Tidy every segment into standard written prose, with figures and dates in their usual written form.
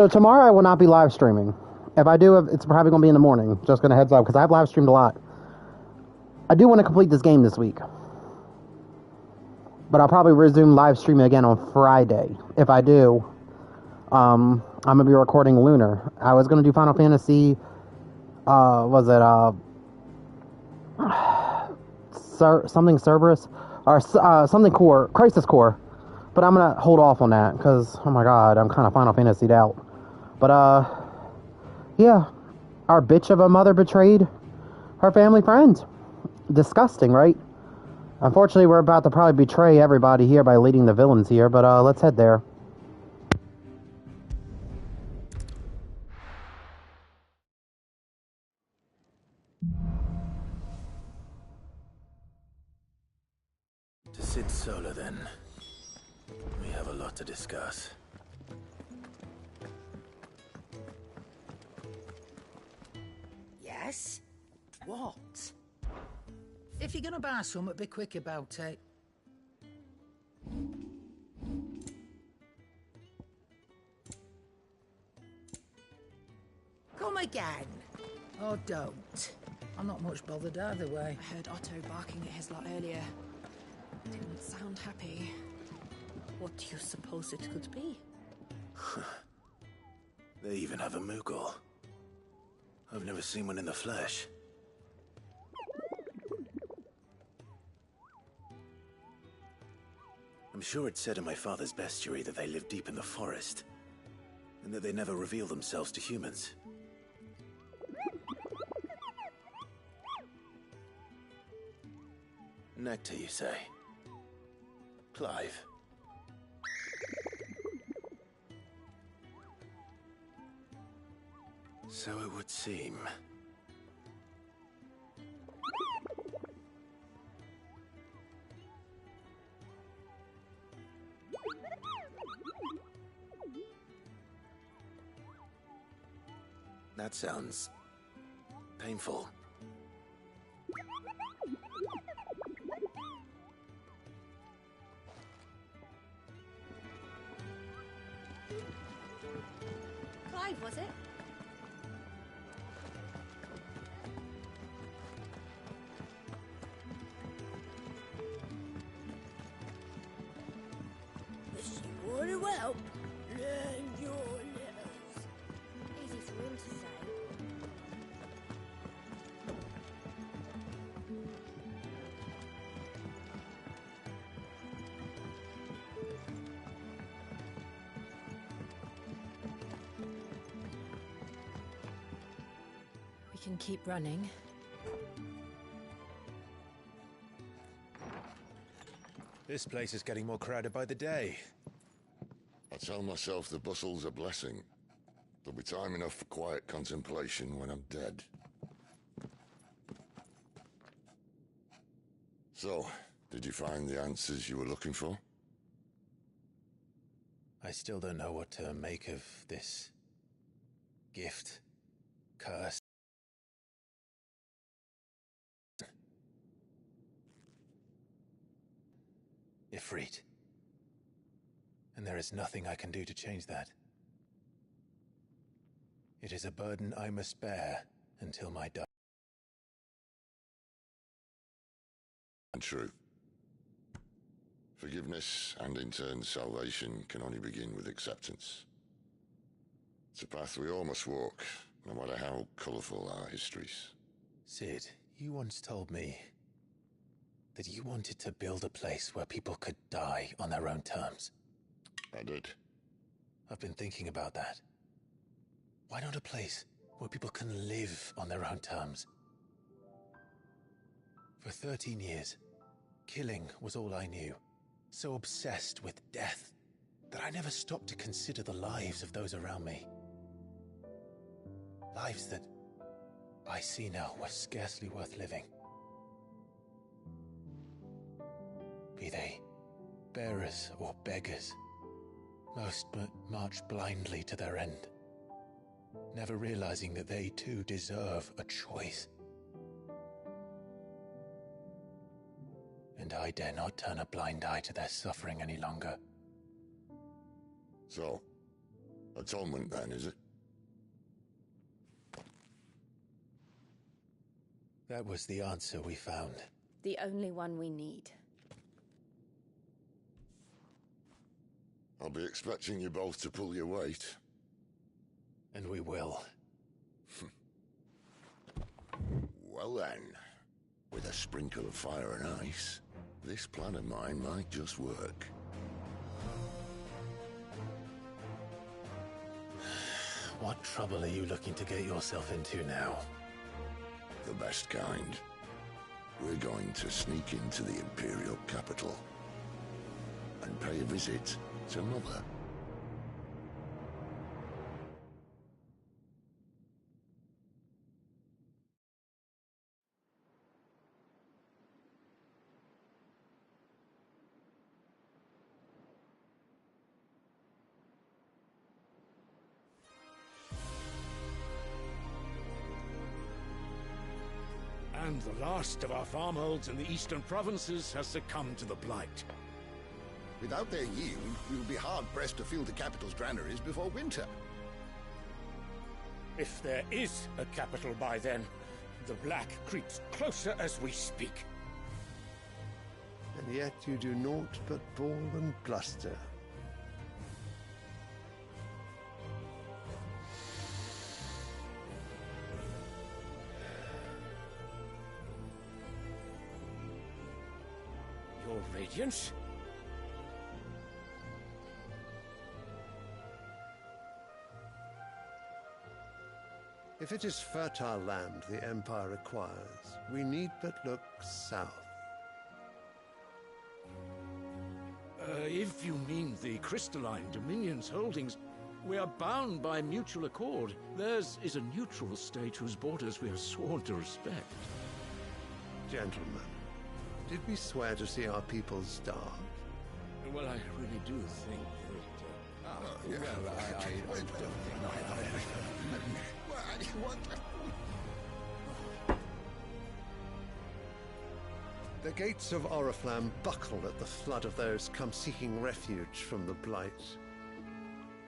So tomorrow I will not be live streaming. If I do, it's probably going to be in the morning. Just going to heads up, because I've live streamed a lot. I do want to complete this game this week. But I'll probably resume live streaming again on Friday. If I do, I'm going to be recording Lunar. I was going to do Final Fantasy, something Cerberus? Or something Core, Crisis Core. But I'm going to hold off on that, because, oh my god, I'm kind of Final Fantasy'd out. But, yeah. Our bitch of a mother betrayed her family friend. Disgusting, right? Unfortunately, we're about to probably betray everybody here by leading the villains here, but let's head there. To sit solo, then. We have a lot to discuss. Yes? What? If you're gonna buy something, be quick about it. Come again. Or don't. I'm not much bothered either way. I heard Otto barking at his lot earlier. Didn't sound happy. What do you suppose it could be? They even have a Moogle. I've never seen one in the flesh. I'm sure it said in my father's bestiary that they live deep in the forest, and that they never reveal themselves to humans. Nectar, you say? Clive. So it would seem. That sounds painful. Clive, was it? If you want to help, learn your letters. Easy for him to say. We can keep running. This place is getting more crowded by the day. I tell myself the bustle's a blessing. There'll be time enough for quiet contemplation when I'm dead. So, did you find the answers you were looking for? I still don't know what to make of this gift, curse. Ifrit. And there is nothing I can do to change that. It is a burden I must bear until my death. And true. Forgiveness and in turn salvation can only begin with acceptance. It's a path we all must walk, no matter how colourful our histories. Sid, you once told me that you wanted to build a place where people could die on their own terms. I did. I've been thinking about that. Why not a place where people can live on their own terms? For 13 years, killing was all I knew. So obsessed with death that I never stopped to consider the lives of those around me. Lives that I see now were scarcely worth living. Be they bearers or beggars, most march blindly to their end, never realizing that they too deserve a choice. And I dare not turn a blind eye to their suffering any longer. So, Atonement, then, is it? That was the answer we found. The only one we need. I'll be expecting you both to pull your weight. And we will. Well then, with a sprinkle of fire and ice, this plan of mine might just work. What trouble are you looking to get yourself into now? The best kind. We're going to sneak into the Imperial capital and pay a visit to Mother. And the last of our farmholds in the eastern provinces has succumbed to the blight. Without their yield, we will be hard-pressed to fill the capital's granaries before winter. If there is a capital by then, the black creeps closer as we speak. And yet you do naught but bawl and bluster. Your Radiance? If it is fertile land the Empire requires, we need but look south. If you mean the crystalline Dominion's holdings, we are bound by mutual accord. Theirs is a neutral state whose borders we have sworn to respect. Gentlemen, did we swear to see our people starve? Well, I really do think that... The gates of Oriflamme buckle at the flood of those come seeking refuge from the blight.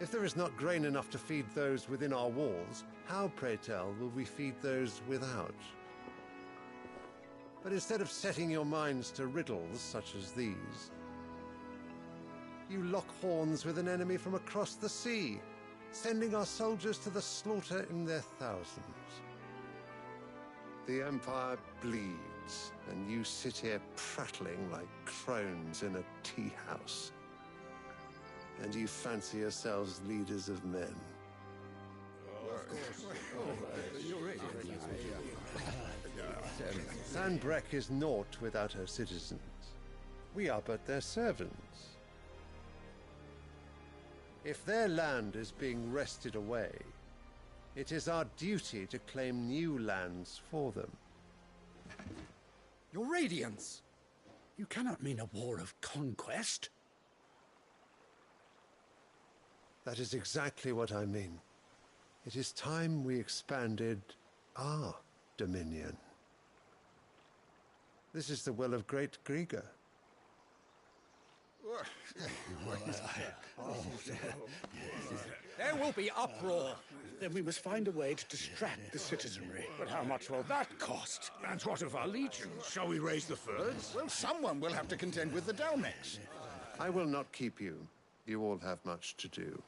If there is not grain enough to feed those within our walls, how, pray tell, will we feed those without? But instead of setting your minds to riddles such as these, you lock horns with an enemy from across the sea, sending our soldiers to the slaughter in their thousands. The Empire bleeds, and you sit here prattling like crones in a tea house. And you fancy yourselves leaders of men. Sanbreque is naught without her citizens. We are but their servants. If their land is being wrested away, it is our duty to claim new lands for them. Your Radiance! You cannot mean a war of conquest. That is exactly what I mean. It is time we expanded our dominion. This is the will of great Grieger. There will be uproar. Then we must find a way to distract the citizenry. But how much will that cost? And what of our legions? Shall we raise the furs? Well, someone will have to contend with the Dalnecs. I will not keep you. You all have much to do.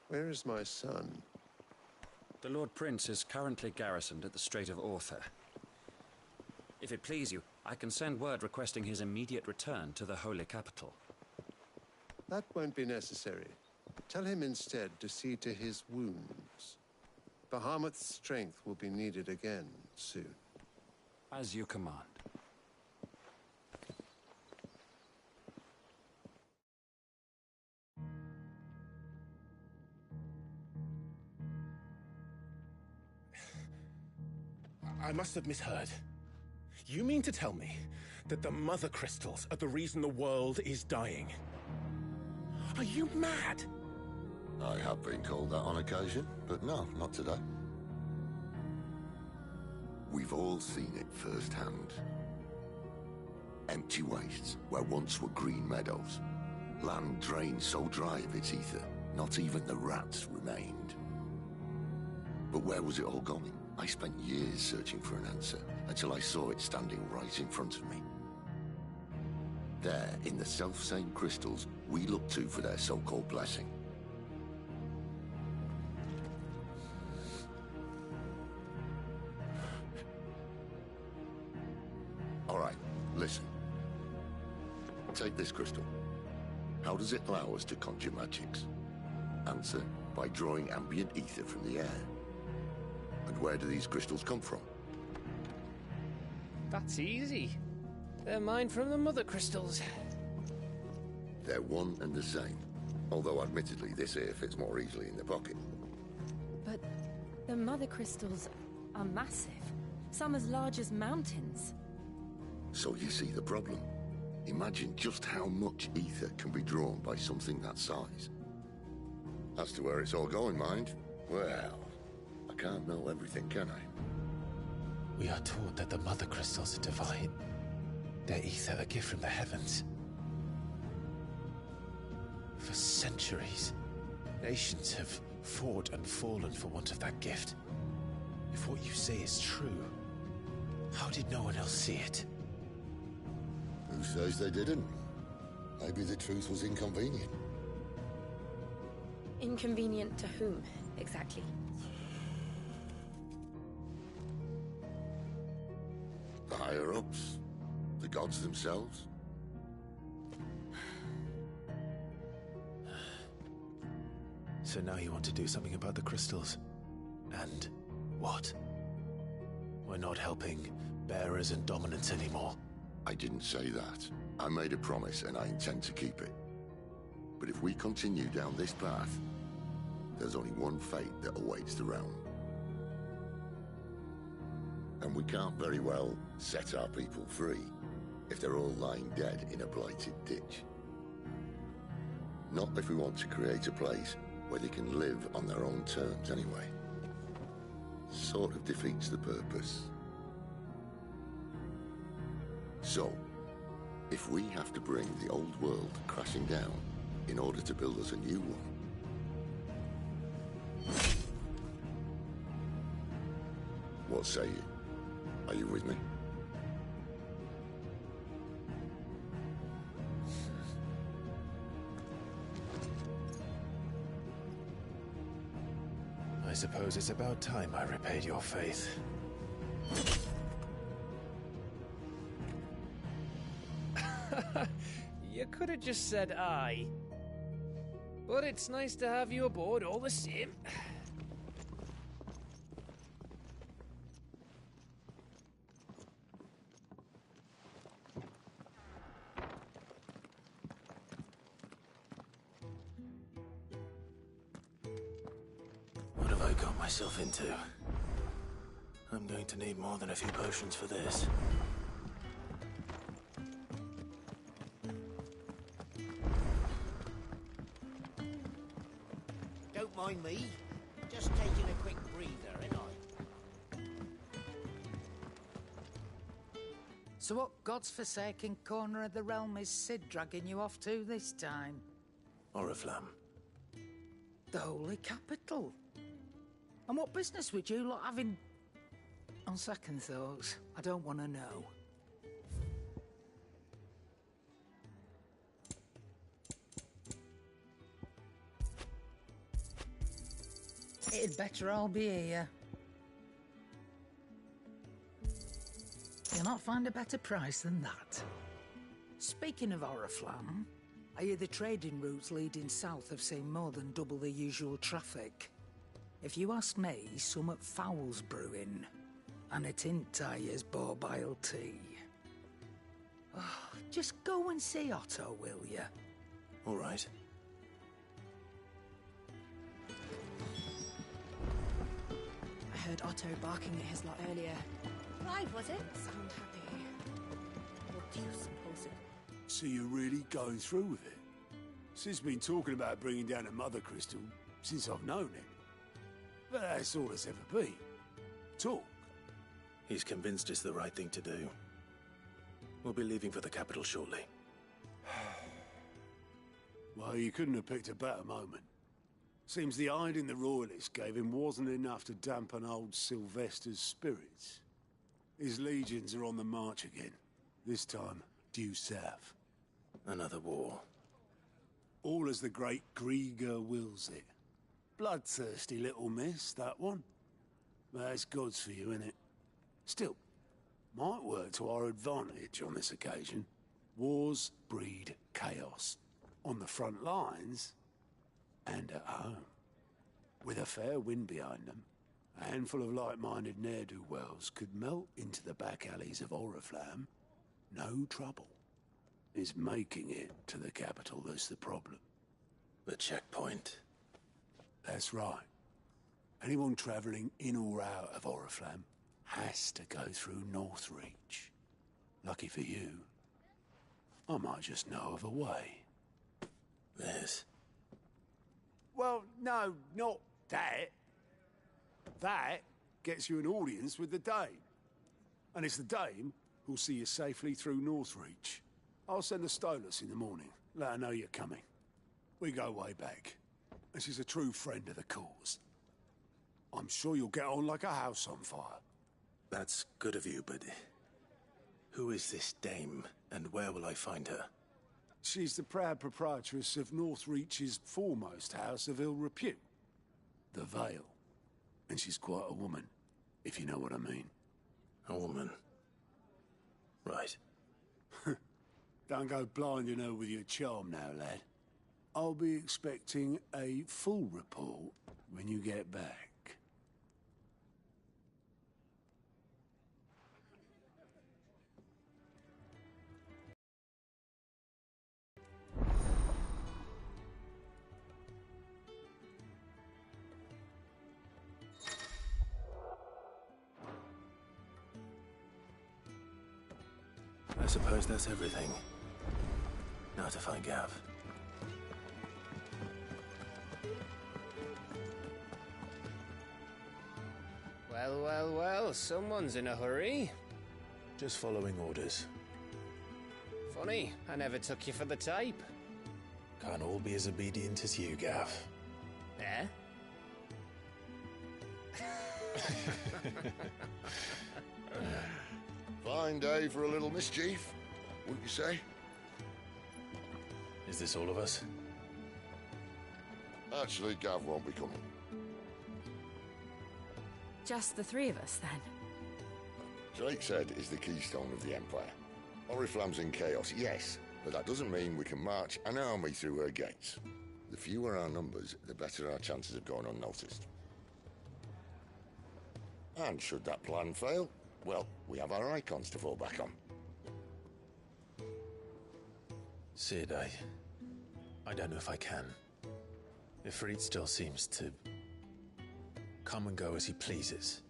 Where is my son? The Lord Prince is currently garrisoned at the Strait of Arthur. If it please you, I can send word requesting his immediate return to the Holy Capital. That won't be necessary. Tell him instead to see to his wounds. Bahamut's strength will be needed again soon. As you command. I must have misheard. You mean to tell me that the mother crystals are the reason the world is dying? Are you mad? I have been called that on occasion, but no, not today. We've all seen it firsthand. Empty wastes where once were green meadows. Land drained so dry of its ether, not even the rats remained. But where was it all going? I spent years searching for an answer, until I saw it standing right in front of me. There, in the self-same crystals we look to for their so-called blessing. All right, listen. Take this crystal. How does it allow us to conjure magics? Answer, by drawing ambient ether from the air. And where do these crystals come from? That's easy. They're mine from the mother crystals. They're one and the same. Although admittedly this here fits more easily in the pocket. But the mother crystals are massive. Some as large as mountains. So you see the problem. Imagine just how much ether can be drawn by something that size. As to where it's all going, mind, well, I can't know everything, can I? We are taught that the mother crystals are divine. Their ether a gift from the heavens. For centuries, nations have fought and fallen for want of that gift. If what you say is true, how did no one else see it? Who says they didn't? Maybe the truth was inconvenient. Inconvenient to whom, exactly? The higher-ups? The gods themselves? So now you want to do something about the crystals? And what? We're not helping bearers and dominants anymore. I didn't say that. I made a promise and I intend to keep it. But if we continue down this path, there's only one fate that awaits the realm. And we can't very well set our people free if they're all lying dead in a blighted ditch. Not if we want to create a place where they can live on their own terms anyway. Sort of defeats the purpose. So, if we have to bring the old world crashing down in order to build us a new one, what say you? Are you with me? I suppose it's about time I repaid your faith. You could have just said aye. But it's nice to have you aboard all the same. What have I got myself into? I'm going to need more than a few potions for this. Don't mind me. Just taking a quick breather, ain't I? So what God's forsaken corner of the realm is Sid dragging you off to this time? Oriflamme. The Holy Capital. And what business would you lot have in... On second thoughts, I don't want to know. It'd better all be here. You'll not find a better price than that. Speaking of Oriflamme, I hear the trading routes leading south have seen more than double the usual traffic. If you ask me, summat foul's brewing, and it ain't Tyre's borbile tea. Oh, just go and see Otto, will you? All right. I heard Otto barking at his lot earlier. Right, was it? Sound happy. So you're really going through with it? Sid's been talking about bringing down a Mother Crystal since I've known him. But that's all it's ever been. Talk. He's convinced it's the right thing to do. We'll be leaving for the capital shortly. Well, you couldn't have picked a better moment. Seems the hiding the Royalists gave him wasn't enough to dampen old Sylvester's spirits. His legions are on the march again, this time due south. Another war. All as the great Grieger wills it. Bloodthirsty little miss, that one. But that's God's for you, innit? Still, might work to our advantage on this occasion. Wars breed chaos. On the front lines, and at home. With a fair wind behind them, a handful of like-minded ne'er-do-wells could melt into the back alleys of Oriflamme. No trouble. It's making it to the capital that's the problem. The checkpoint. That's right. Anyone travelling in or out of Oriflamme has to go through Northreach. Lucky for you, I might just know of a way. This? Well, no, not that. That gets you an audience with the Dame. And it's the Dame who'll see you safely through Northreach. I'll send a Stolas in the morning. Let her know you're coming. We go way back. And she's a true friend of the cause. I'm sure you'll get on like a house on fire. That's good of you, but... who is this Dame, and where will I find her? She's the proud proprietress of Northreach's foremost house of ill repute, the Vale. And she's quite a woman, if you know what I mean. A woman? Right. Don't go blinding her with your charm now, lad. I'll be expecting a full report when you get back. I suppose that's everything. Now to find Gav. Well, well, well, someone's in a hurry. Just following orders. Funny, I never took you for the type. Can't all be as obedient as you, Gav. Eh? Fine day for a little mischief, wouldn't you say? Is this all of us? Actually, Gav won't be coming. Just the three of us, then? Drake said is the keystone of the Empire. Oriflamme's in chaos, yes, but that doesn't mean we can march an army through her gates. The fewer our numbers, the better our chances of going unnoticed. And should that plan fail, well, we have our icons to fall back on. Sid, I don't know if I can. Ifrit still seems to come and go as he pleases.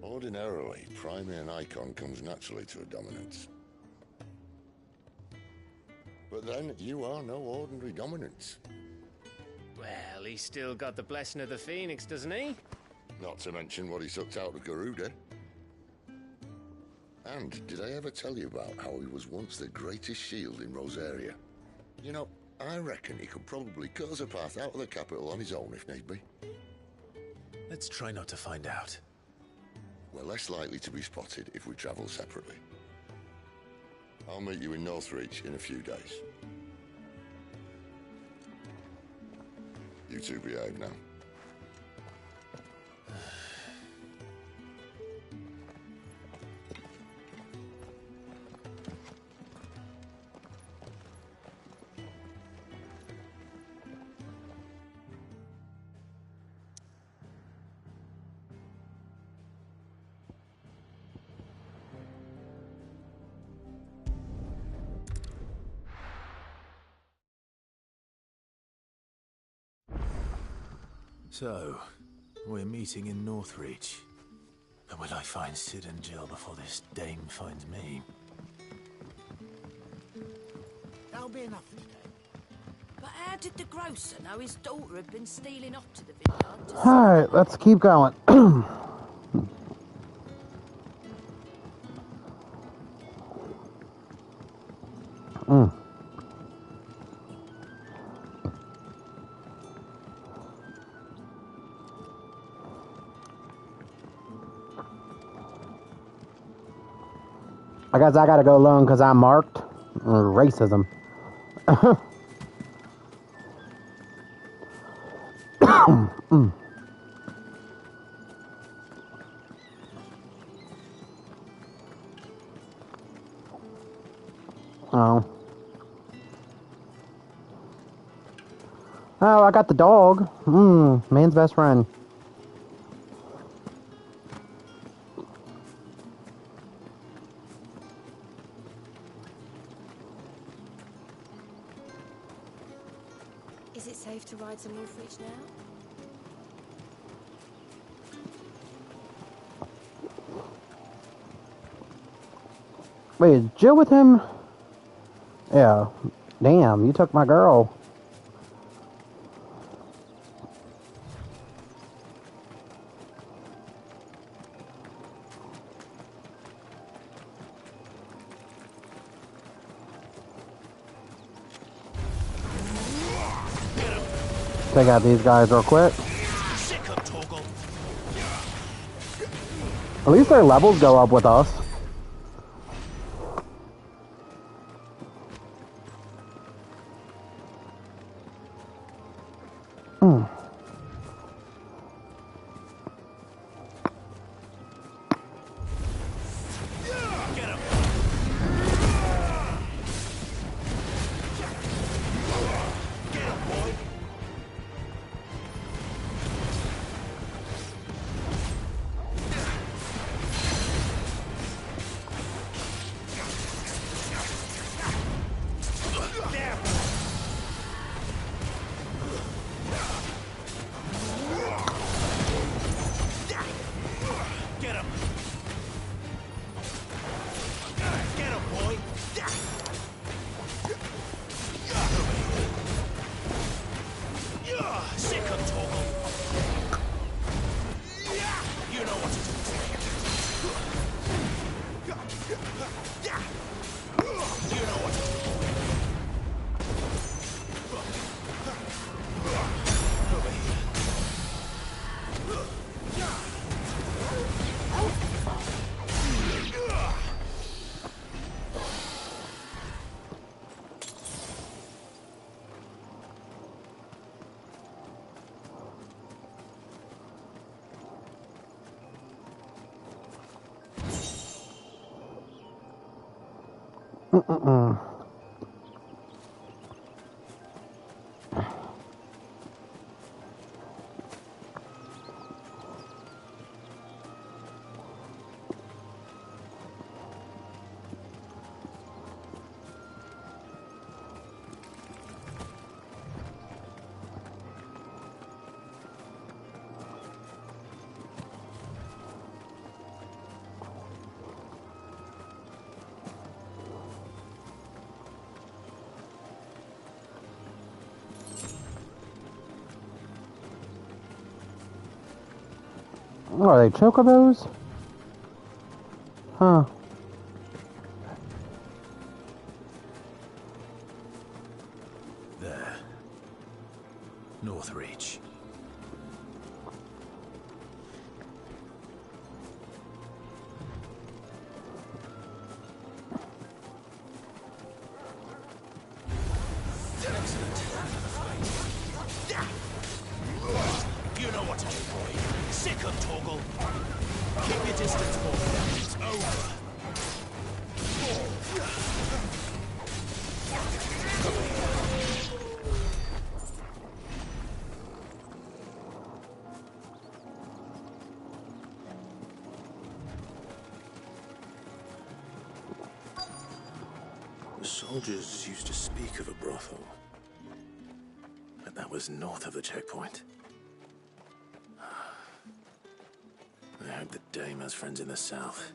Ordinarily, priming an icon comes naturally to a dominance. But then, you are no ordinary dominance. Well, he's still got the blessing of the Phoenix, doesn't he? Not to mention what he sucked out of Garuda. And did I ever tell you about how he was once the greatest shield in Rosaria? You know, I reckon he could probably cut us a path out of the capital on his own if need be. Let's try not to find out. We're less likely to be spotted if we travel separately. I'll meet you in Northreach in a few days. You two behave now. So, we're meeting in Northreach. But will I find Sid and Jill before this Dame finds me? there'll be enough today. But how did the grocer know his daughter had been stealing off to the vineyard? Alright, let's keep going. I guess I gotta go alone because I'm marked. Racism. Oh. Oh, I got the dog. Man's best friend. Is it safe to ride to Northreach now? Wait, is Jill with him? Yeah. Damn, you took my girl. Take out these guys real quick. At least their levels go up with us. What are they, chocobos? Huh. There. Northreach. You know what to do, boy. Sick of Torgal. Keep your distance, boy. It's over. The soldiers used to speak of a brothel. But that was north of the checkpoint. I hope the dame has friends in the south.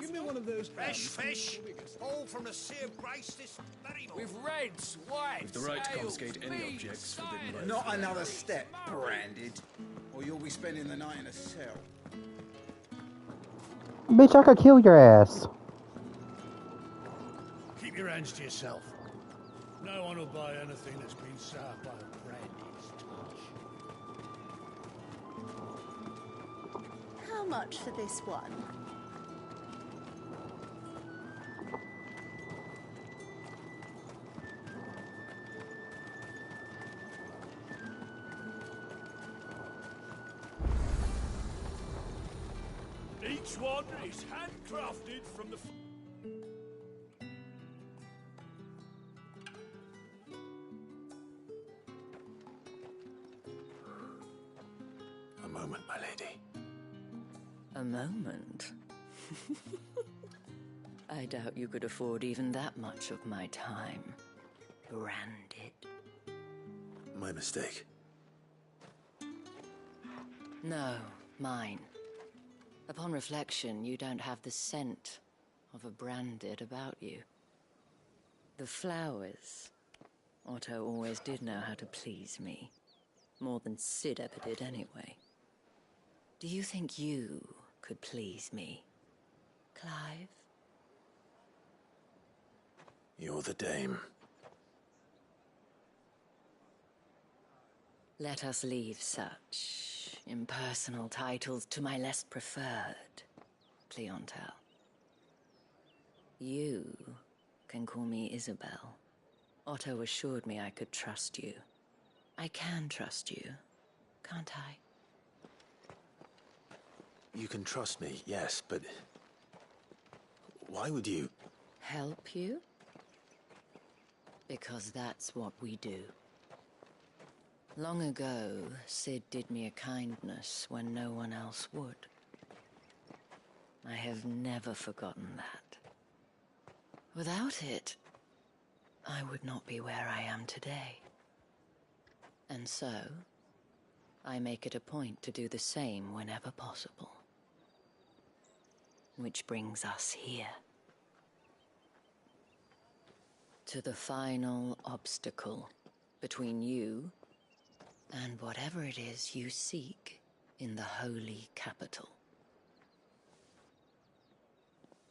Give me one of those fresh fish, all from the sea of grace this very morning. With reds, whites, With the right to ales, confiscate any meats, objects forbidden by Not another step, branded, or you'll be spending the night in a cell. Bitch, I could kill your ass. Keep your hands to yourself. No one will buy anything that's been served by a branded's touch. How much for this one? Each one is handcrafted from the... A moment, my lady. A moment? I doubt you could afford even that much of my time. Branded. My mistake. No, mine. Upon reflection, you don't have the scent of a branded about you. The flowers. Otto always did know how to please me. More than Sid ever did anyway. Do you think you could please me, Clive? You're the dame. Let us leave such impersonal titles to my less preferred clientele. You can call me Isabel. Otto assured me I could trust you. I can trust you, can't I? You can trust me, yes, but... why would you... Help you? Because that's what we do. Long ago, Sid did me a kindness when no one else would. I have never forgotten that. Without it, I would not be where I am today. And so, I make it a point to do the same whenever possible. Which brings us here. To the final obstacle between you and whatever it is you seek in the holy capital.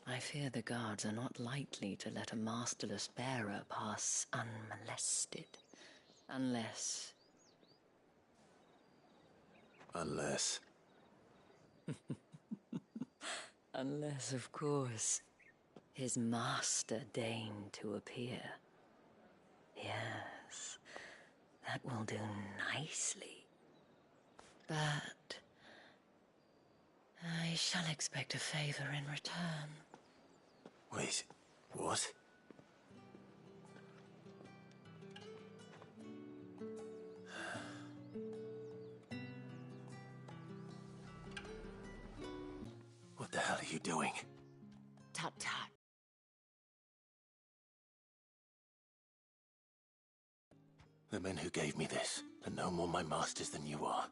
I fear the guards are not likely to let a masterless bearer pass unmolested, unless... Unless... Unless, of course, his master deigned to appear. Yes, that will do nicely. But I shall expect a favor in return. Wait, what? What the hell are you doing? Tut-tut. The men who gave me this are no more my masters than you are.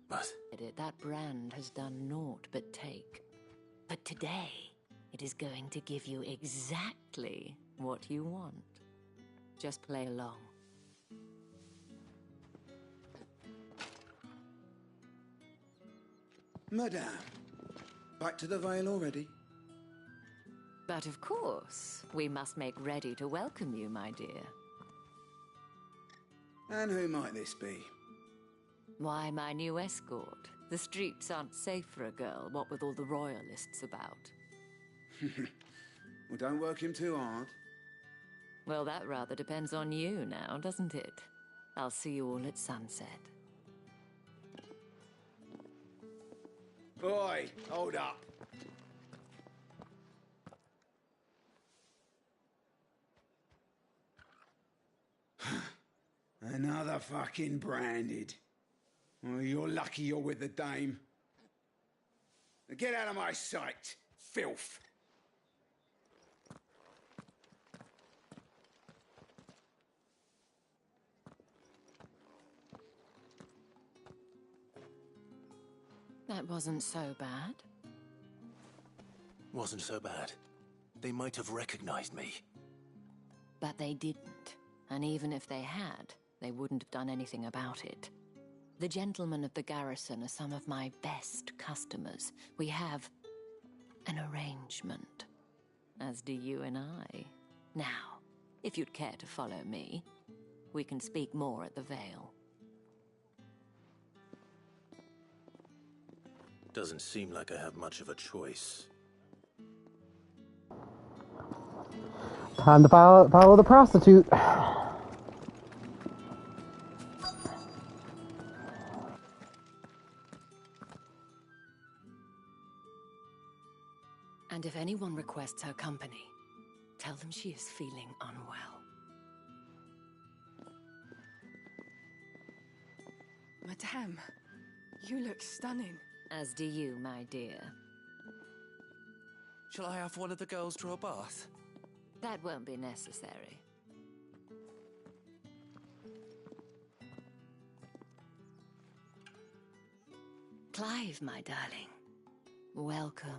But... That brand has done naught but take. But today, it is going to give you exactly what you want. Just play along. Madame, back to the Vale already? But of course, we must make ready to welcome you, my dear. And who might this be? Why, my new escort. The streets aren't safe for a girl, what with all the royalists about. Well, don't work him too hard. Well, that rather depends on you now, doesn't it? I'll see you all at sunset. Boy, hold up. Another fucking branded. Well, you're lucky you're with the dame. Now get out of my sight, filth. That wasn't so bad. Wasn't so bad. They might have recognized me. But they didn't. And even if they had, they wouldn't have done anything about it. The gentlemen of the garrison are some of my best customers. We have an arrangement, as do you and I. Now, if you'd care to follow me, we can speak more at the Vale. Doesn't seem like I have much of a choice. Time to follow the prostitute. And if anyone requests her company, tell them she is feeling unwell. Madame, you look stunning. As do you, my dear. Shall I have one of the girls draw a bath? That won't be necessary. Clive, my darling. Welcome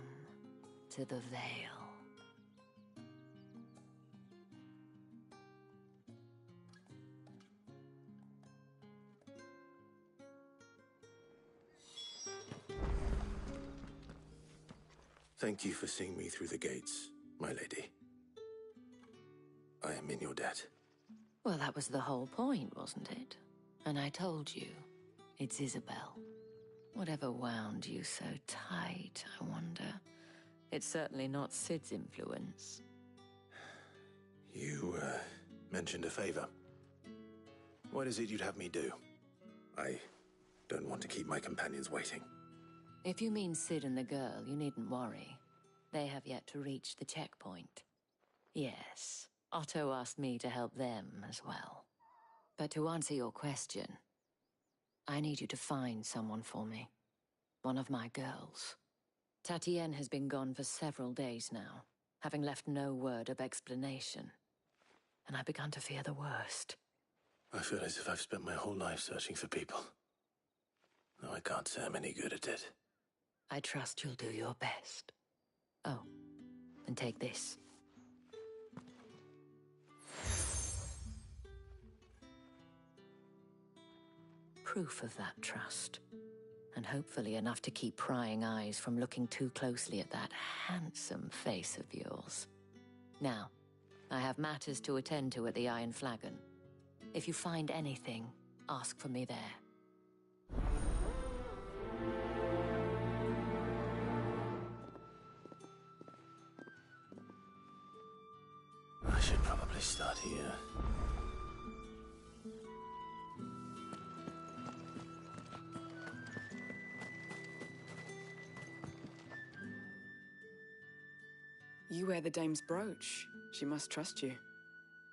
to the Vale. Thank you for seeing me through the gates, my lady. I am in your debt. Well, that was the whole point, wasn't it? And I told you, it's Isabel. Whatever wound you so tight, I wonder. It's certainly not Sid's influence. You, mentioned a favor. What is it you'd have me do? I don't want to keep my companions waiting. If you mean Sid and the girl, you needn't worry. They have yet to reach the checkpoint. Yes, Otto asked me to help them as well. But to answer your question, I need you to find someone for me. One of my girls. Tatienne has been gone for several days now, having left no word of explanation. And I've begun to fear the worst. I feel as if I've spent my whole life searching for people. Though I can't say I'm any good at it. I trust you'll do your best. Oh, and take this. Proof of that trust. And hopefully enough to keep prying eyes from looking too closely at that handsome face of yours. Now, I have matters to attend to at the Iron Flagon. If you find anything, ask for me there. I should probably start here. You wear the dame's brooch. She must trust you.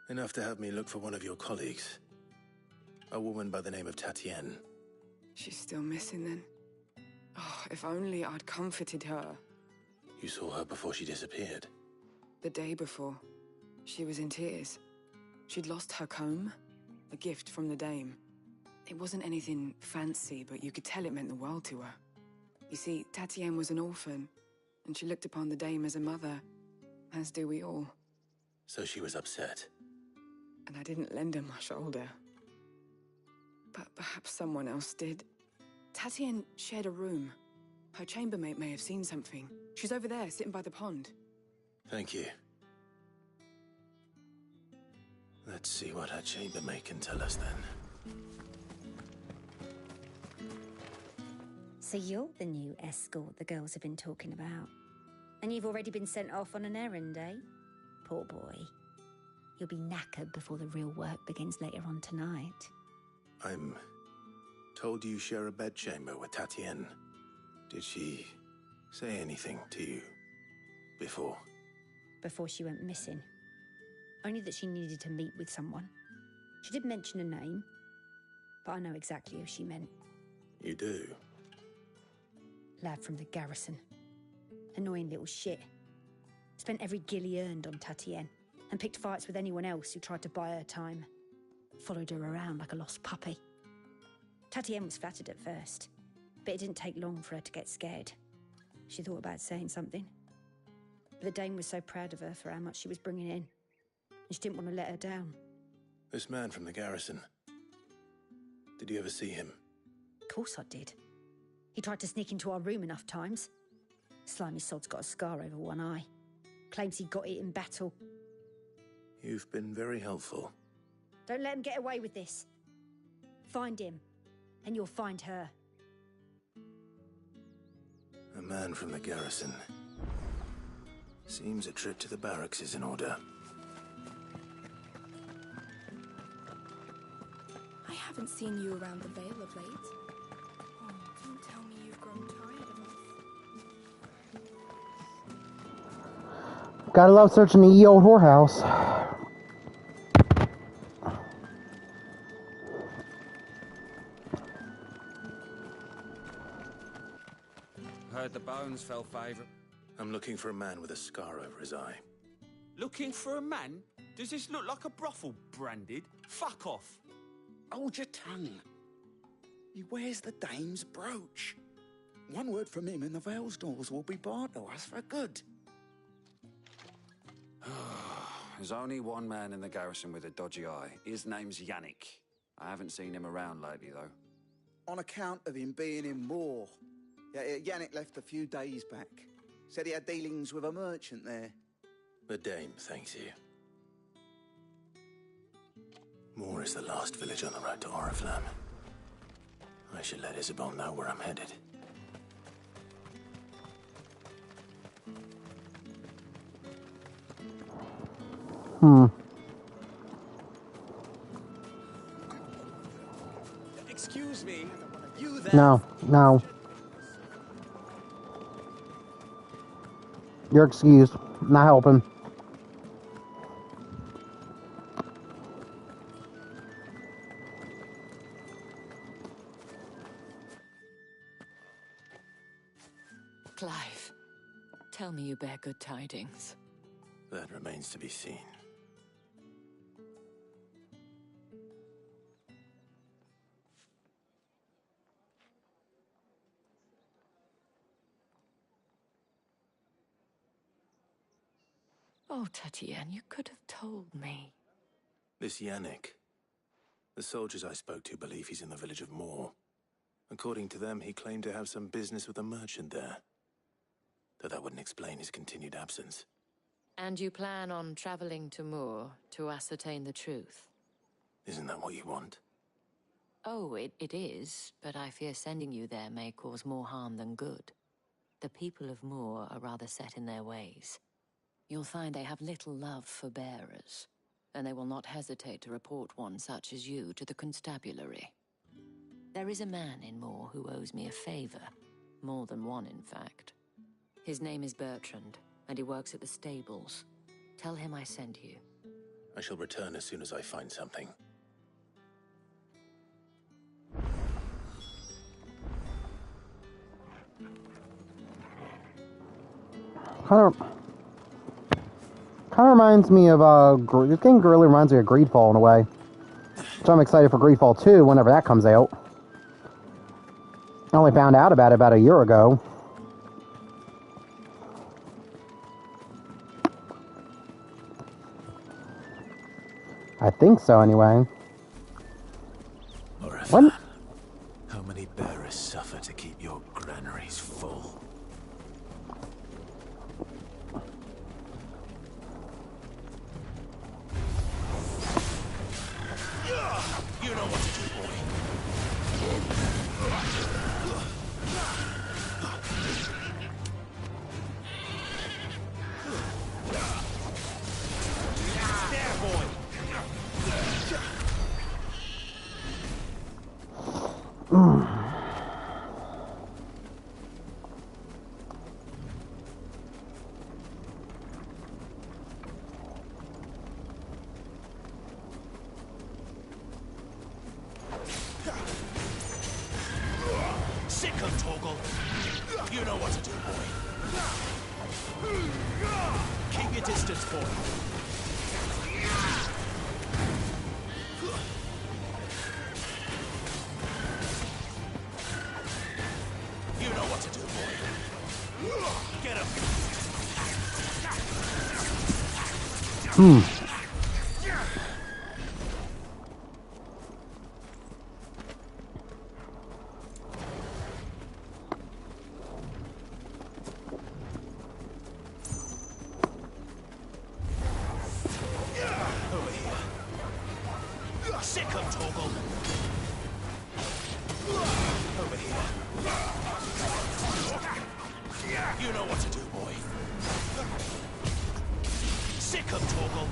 Enough to have me look for one of your colleagues. A woman by the name of Tatienne. She's still missing then. Oh, if only I'd comforted her. You saw her before she disappeared. The day before, she was in tears. She'd lost her comb, a gift from the dame. It wasn't anything fancy, but you could tell it meant the world to her. You see, Tatienne was an orphan, and she looked upon the dame as a mother, as do we all. So she was upset. And I didn't lend her my shoulder. But perhaps someone else did. Tatienne shared a room. Her chambermaid may have seen something. She's over there, sitting by the pond. Thank you. Let's see what her chambermaid can tell us then. So you're the new escort the girls have been talking about. And you've already been sent off on an errand, eh? Poor boy. You'll be knackered before the real work begins later on tonight. I'm told you share a bedchamber with Tatienne. Did she say anything to you before? Before she went missing. Only that she needed to meet with someone. She did mention a name, but I know exactly who she meant. You do? Lad from the garrison. Annoying little shit. Spent every gil he earned on Tatienne, and picked fights with anyone else who tried to buy her time. Followed her around like a lost puppy. Tatienne was flattered at first. But it didn't take long for her to get scared. She thought about saying something. But the Dame was so proud of her for how much she was bringing in. And she didn't want to let her down. This man from the garrison. Did you ever see him? Of course I did. He tried to sneak into our room enough times. Slimy sod's got a scar over one eye. Claims he got it in battle. You've been very helpful. Don't let him get away with this. Find him, and you'll find her. A man from the garrison. Seems a trip to the barracks is in order. I haven't seen you around the Vale of late. Oh, don't tell me you've grown tired of us. Gotta love searching the ye old whorehouse. Heard the bones fell favourite. I'm looking for a man with a scar over his eye. Looking for a man? Does this look like a brothel, Branded? Fuck off. Hold your tongue. He wears the Dame's brooch. One word from him and the Vale's doors will be barred to us for good. There's only one man in the garrison with a dodgy eye. His name's Yannick. I haven't seen him around lately, though. On account of him being in war. Yeah, Yannick left a few days back. Said he had dealings with a merchant there. The Dame thanks you. Moor is the last village on the road to Oriflamme. I should let Isabel know where I'm headed. Excuse me, you there? No. You're excused. Not helping. Clive, tell me you bear good tidings. That remains to be seen. Oh, Tatiane, you could have told me. This Yannick. The soldiers I spoke to believe he's in the village of Moor. According to them, he claimed to have some business with a merchant there. Though that wouldn't explain his continued absence. And you plan on traveling to Moor to ascertain the truth? Isn't that what you want? Oh, it is, but I fear sending you there may cause more harm than good. The people of Moor are rather set in their ways. You'll find they have little love for bearers, and they will not hesitate to report one such as you to the constabulary. There is a man in Moor who owes me a favor. More than one, in fact. His name is Bertrand, and he works at the stables. Tell him I sent you. I shall return as soon as I find something. Kind of reminds me of, this game really reminds me of Greedfall in a way. So I'm excited for Greedfall 2 whenever that comes out. I only found out about it about a year ago. I think so, anyway. What? How many bearers suffer to keep your granaries full? You know what to do, boy. There, boy. Sick of Torgal. You know what to do, boy. Keep your distance, boy. Sick of Torgal. Over here. You know what to do, boy. Sick of Torgal.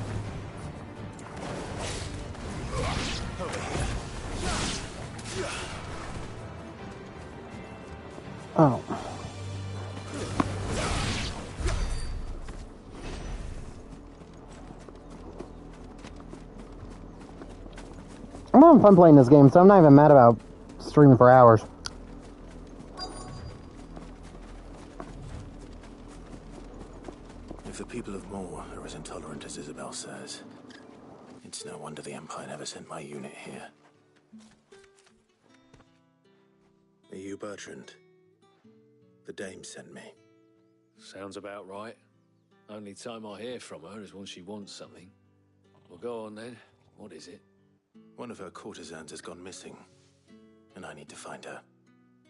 Over here. Oh. I'm having fun playing this game, so I'm not even mad about streaming for hours. If the people of Moor are as intolerant as Isabel says, it's no wonder the Empire never sent my unit here. Are you Bertrand? The Dame sent me. Sounds about right. Only time I hear from her is when she wants something. Well, go on then. What is it? One of her courtesans has gone missing, and I need to find her.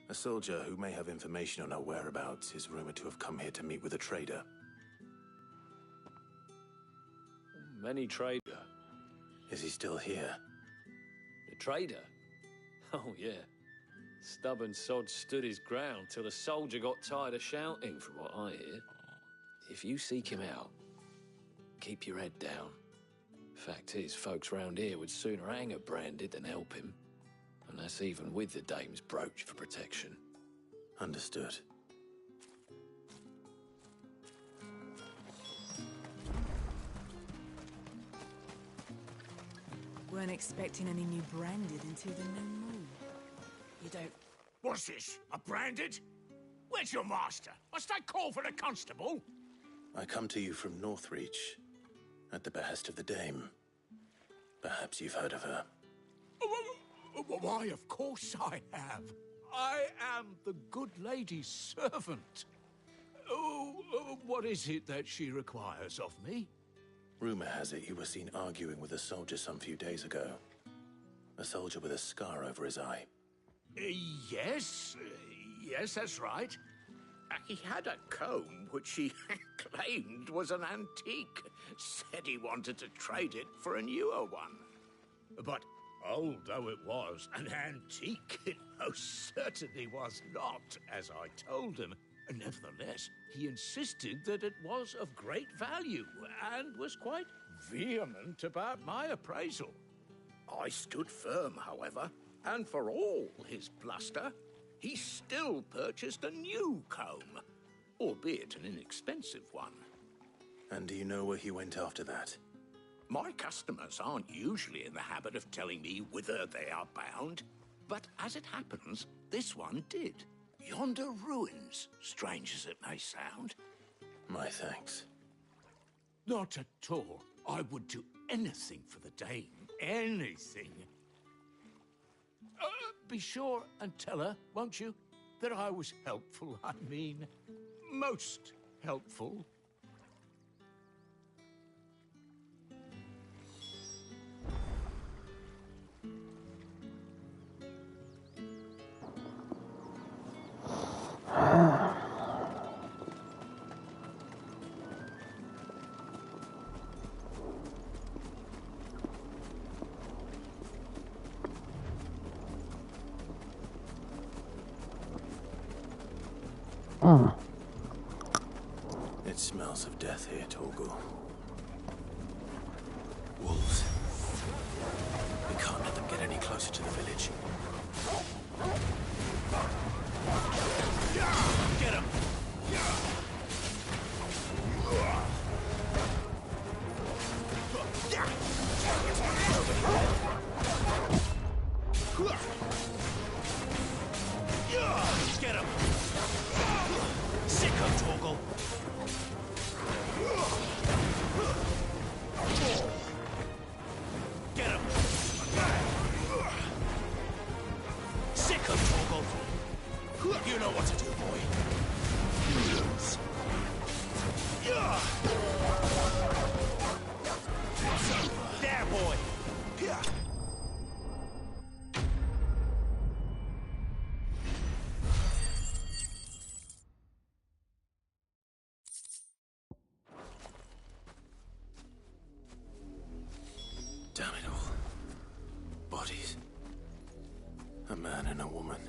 A soldier who may have information on her whereabouts is rumored to have come here to meet with a trader. Many trader. Is he still here? The trader? Oh, yeah. Stubborn sod stood his ground till the soldier got tired of shouting, from what I hear. If you seek him out, keep your head down. Fact is, folks round here would sooner hang a Branded than help him. And that's even with the Dame's brooch for protection. Understood. Weren't expecting any new Branded until the new moon. You don't... What's this? A Branded? Where's your master? Must I call for the constable? I come to you from Northreach, at the behest of the Dame. Perhaps you've heard of her. Why, of course I have. I am the good lady's servant. What is it that she requires of me? Rumor has it you were seen arguing with a soldier some few days ago. A soldier with a scar over his eye. Yes, that's right. He had a comb which he claimed was an antique. Said he wanted to trade it for a newer one. But old though it was, an antique it most certainly was not, as I told him. Nevertheless, he insisted that it was of great value and was quite vehement about my appraisal. I stood firm, however, and for all his bluster, he still purchased a new comb, albeit an inexpensive one. And do you know where he went after that? My customers aren't usually in the habit of telling me whither they are bound, but as it happens, this one did. Yonder ruins, strange as it may sound. My thanks. Not at all. I would do anything for the Dame. Anything. Be sure and tell her, won't you, that I was helpful. I mean, most helpful. It smells of death here, Torgal. Wolves. We can't let them get any closer to the village. Get him! Get him! Sick of Torgal! Damn it all. Bodies. A man and a woman.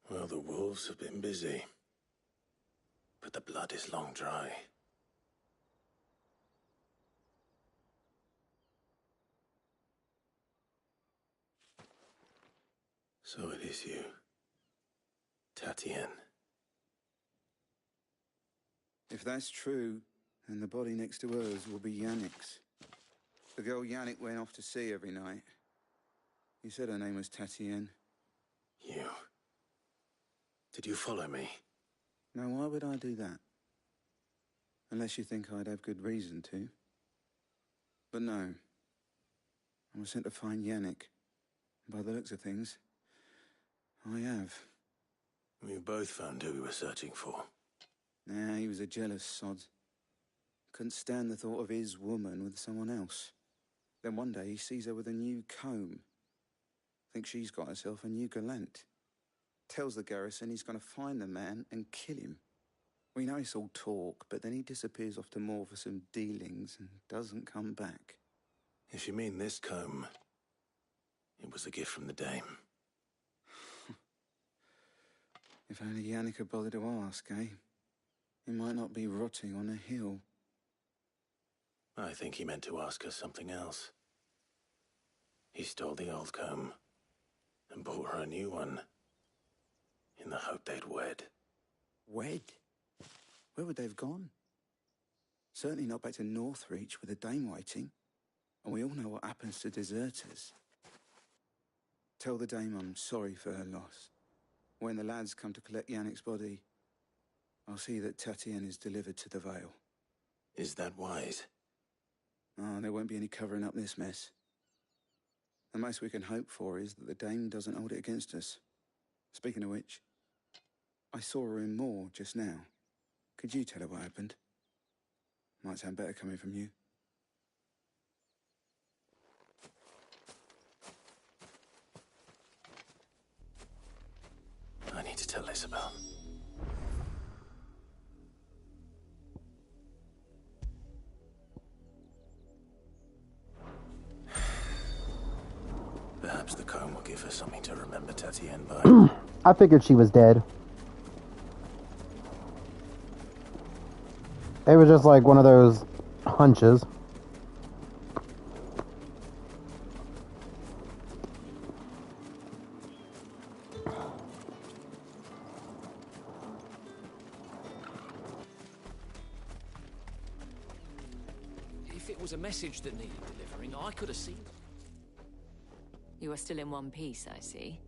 Well, the wolves have been busy. But the blood is long dry. So it is you, Tatienne. If that's true, then the body next to hers will be Yannick's. The girl Yannick went off to sea every night. You said her name was Tatienne. You. Did you follow me? Now, why would I do that? Unless you think I'd have good reason to. But no. I was sent to find Yannick. By the looks of things, I have. We both found who we were searching for. Nah, he was a jealous sod. Couldn't stand the thought of his woman with someone else. Then one day he sees her with a new comb. Thinks she's got herself a new gallant. Tells the garrison he's going to find the man and kill him. We know it's all talk, but then he disappears off to Moor for some dealings and doesn't come back. If you mean this comb, it was a gift from the dame. If only Yannick had bothered to ask, eh? He might not be rotting on a hill. I think he meant to ask us something else. He stole the old comb and bought her a new one in the hope they'd wed. Wed? Where would they have gone? Certainly not back to Northreach with a dame waiting. And we all know what happens to deserters. Tell the dame I'm sorry for her loss. When the lads come to collect Yannick's body, I'll see that Tatienne is delivered to the Vale. Is that wise? Oh, there won't be any covering up this mess. The most we can hope for is that the dame doesn't hold it against us. Speaking of which, I saw her in Moor just now. Could you tell her what happened? Might sound better coming from you. I need to tell Isabel. Perhaps the comb will give her something to remember Tatienne by. I figured she was dead. It was just like one of those hunches. If it was a message that needed delivering, I could have seen it. You are still in one piece, I see.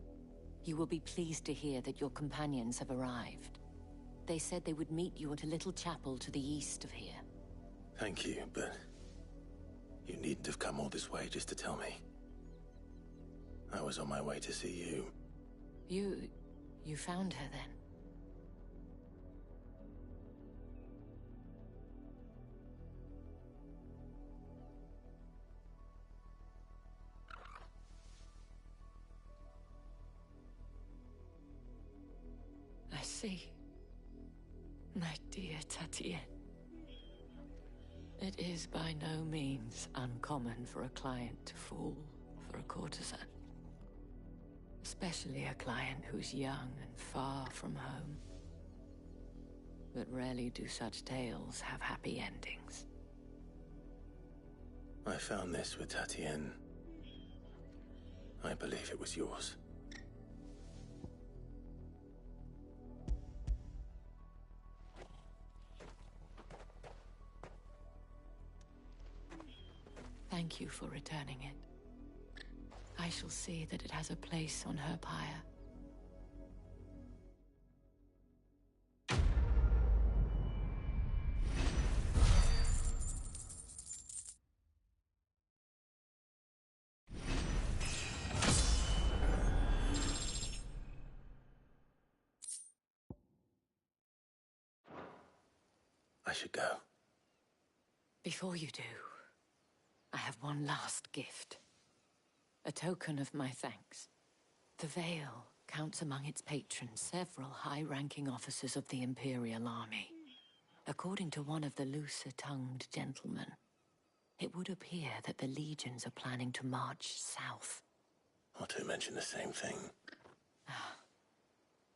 You will be pleased to hear that your companions have arrived. They said they would meet you at a little chapel to the east of here. Thank you, but you needn't have come all this way just to tell me. I was on my way to see you. You found her then? I see. My dear Tatienne. It is by no means uncommon for a client to fall for a courtesan. Especially a client who's young and far from home. But rarely do such tales have happy endings. I found this with Tatienne. I believe it was yours. Thank you for returning it. I shall see that it has a place on her pyre. should go. Before you do, I have one last gift. A token of my thanks. The Vale counts among its patrons several high-ranking officers of the Imperial Army. According to one of the looser-tongued gentlemen, it would appear that the legions are planning to march south. Or to mention the same thing.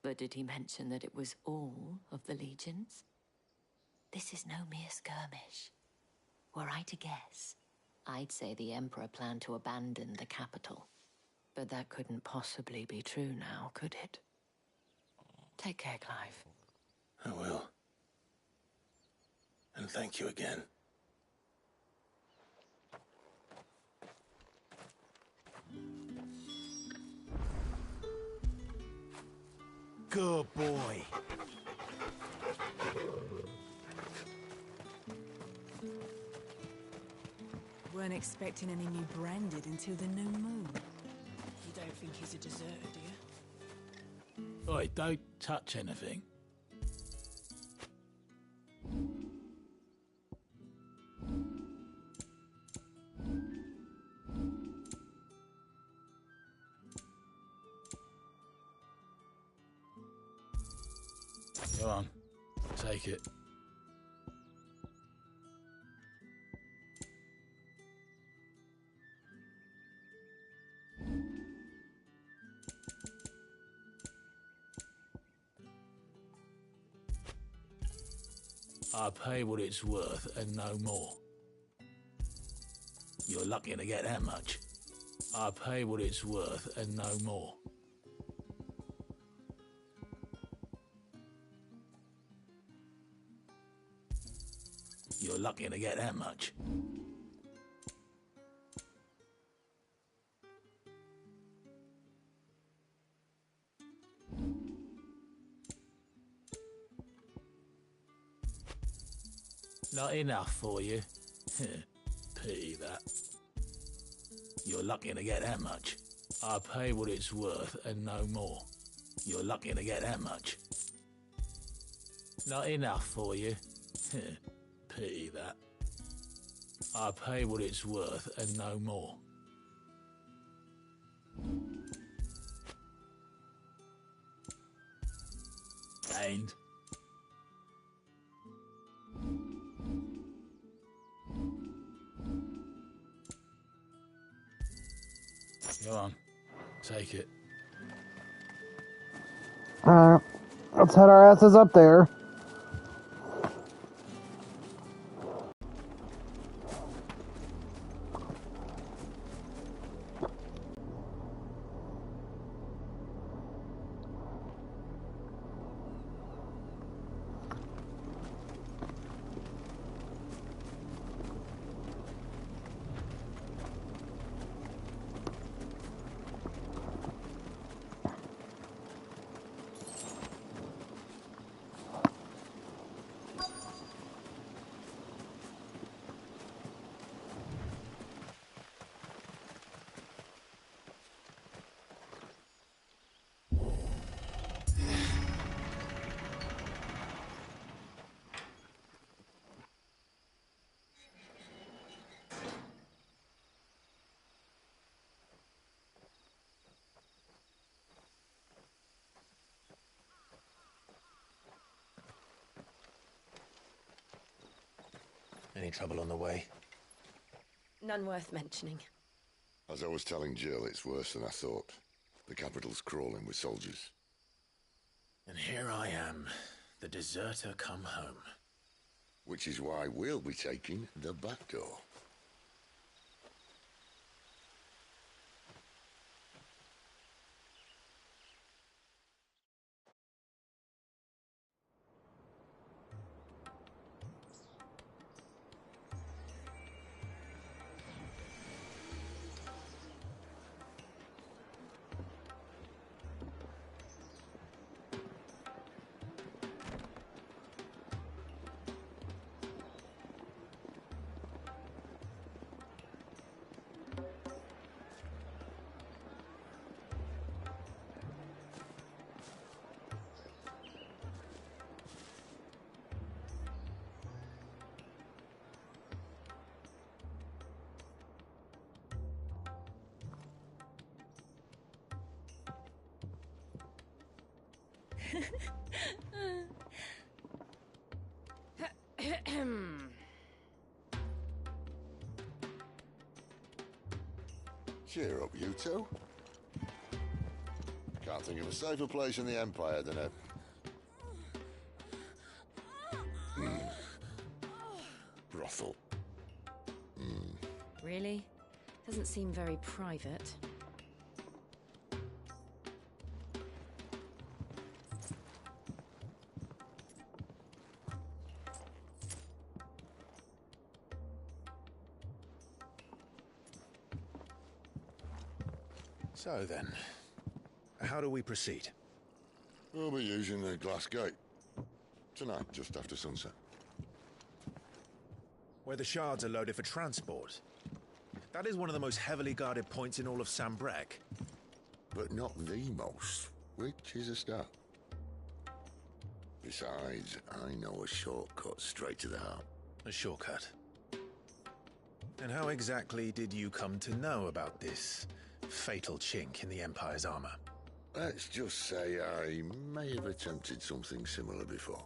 But did he mention that it was all of the legions? This is no mere skirmish. Were I to guess, I'd say the Emperor planned to abandon the capital. But that couldn't possibly be true now, could it? Take care, Clive. I will. And thank you again. Good boy. Weren't expecting any new branded until the new moon. You don't think he's a deserter, do you? Oi, don't touch anything. Go on, take it. I pay what it's worth and no more. You're lucky to get that much. I pay what it's worth and no more. You're lucky to get that much. Not enough for you? Pity that. You're lucky to get that much. I pay what it's worth and no more. You're lucky to get that much. Not enough for you? Pity that. I pay what it's worth and no more. And go on, take it. Let's head our asses up there. Any trouble on the way? None worth mentioning. As I was telling Jill, it's worse than I thought. The capital's crawling with soldiers. And here I am, the deserter come home. Which is why we'll be taking the back door. Cheer up, you two. Can't think of a safer place in the Empire than a... brothel. Really? Doesn't seem very private. So then, how do we proceed? We'll be using the glass gate. Tonight, just after sunset. Where the shards are loaded for transport. That is one of the most heavily guarded points in all of Sambrec. But not the most, which is a start. Besides, I know a shortcut straight to the heart. A shortcut? And how exactly did you come to know about this fatal chink in the Empire's armor? Let's just say I may have attempted something similar before.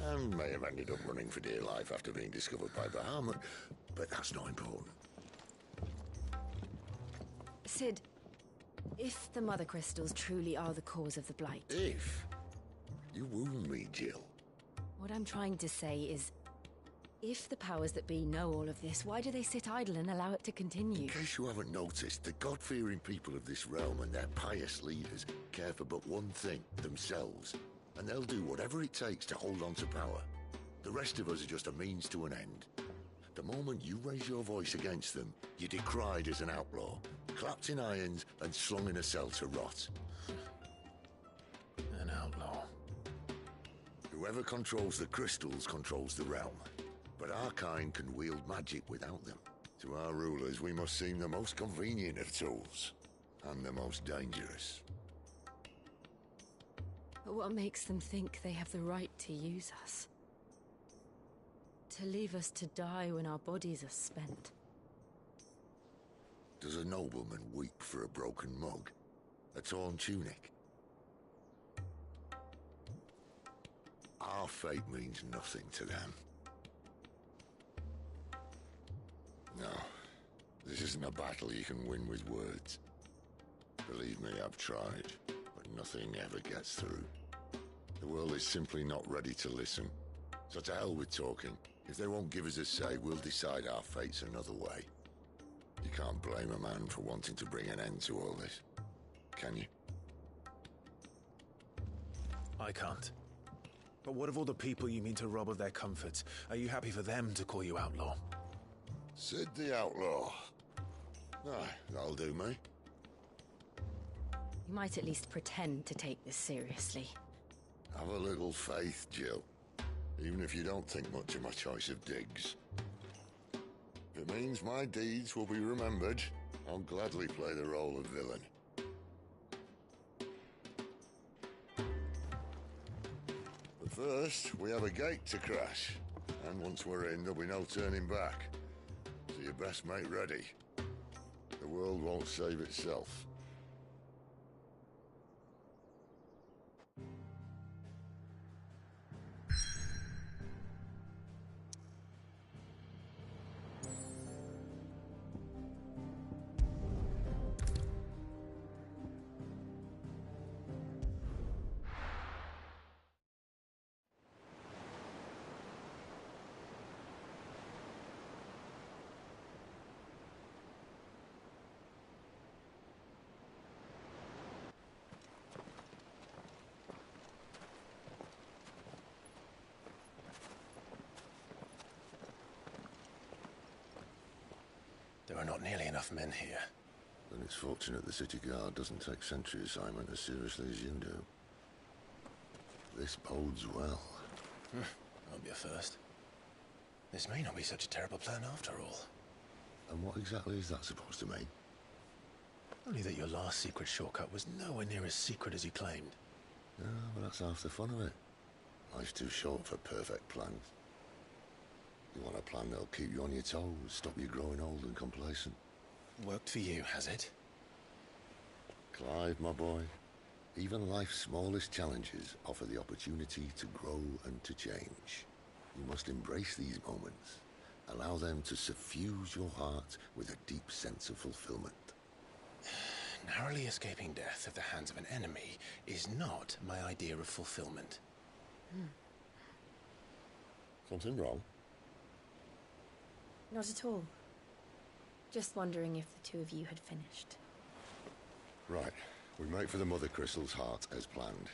And may have ended up running for dear life after being discovered by Bahamut, but that's not important. Sid, if the Mother Crystals truly are the cause of the Blight... If? You wound me, Jill. What I'm trying to say is, if the powers that be know all of this, why do they sit idle and allow it to continue? In case you haven't noticed, the God-fearing people of this realm and their pious leaders care for but one thing, themselves. And they'll do whatever it takes to hold on to power. The rest of us are just a means to an end. The moment you raise your voice against them, you're decried as an outlaw, clapped in irons and slung in a cell to rot. An outlaw. Whoever controls the crystals controls the realm. But our kind can wield magic without them. To our rulers, we must seem the most convenient of tools, and the most dangerous. But what makes them think they have the right to use us? To leave us to die when our bodies are spent? Does a nobleman weep for a broken mug? A torn tunic? Our fate means nothing to them. No, this isn't a battle you can win with words. Believe me, I've tried, but nothing ever gets through. The world is simply not ready to listen. So to hell with talking. If they won't give us a say, we'll decide our fates another way. You can't blame a man for wanting to bring an end to all this, can you? I can't. But what of all the people you mean to rob of their comforts? Are you happy for them to call you outlaw? Sid the Outlaw. Aye, that'll do me. You might at least pretend to take this seriously. Have a little faith, Jill. Even if you don't think much of my choice of digs. If it means my deeds will be remembered, I'll gladly play the role of villain. But first, we have a gate to crash. And once we're in, there'll be no turning back. So you best make ready. The world won't save itself. There are not nearly enough men here. Then it's fortunate the city guard doesn't take sentry assignment as seriously as you do. This bodes well. I'll be a first. This may not be such a terrible plan after all. And what exactly is that supposed to mean? Only that your last secret shortcut was nowhere near as secret as you claimed. Yeah, but that's half the fun of it. Life's too short for perfect plans. You want a plan that'll keep you on your toes, stop you growing old and complacent. Worked for you, has it? Clive, my boy, Even life's smallest challenges offer the opportunity to grow and to change. You must embrace these moments. Allow them to suffuse your heart with a deep sense of fulfillment. Narrowly escaping death at the hands of an enemy is not my idea of fulfillment. Something wrong? Not at all. Just wondering if the two of you had finished. Right. We make for the Mother Crystal's heart as planned.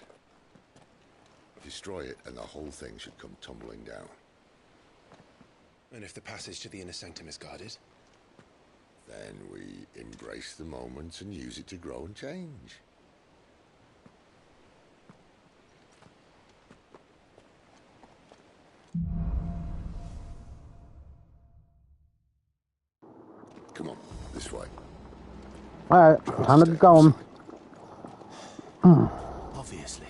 Destroy it and the whole thing should come tumbling down. And if the passage to the inner sanctum is guarded? Then we embrace the moment and use it to grow and change. Come on, this way. Alright, time to get going. Obviously.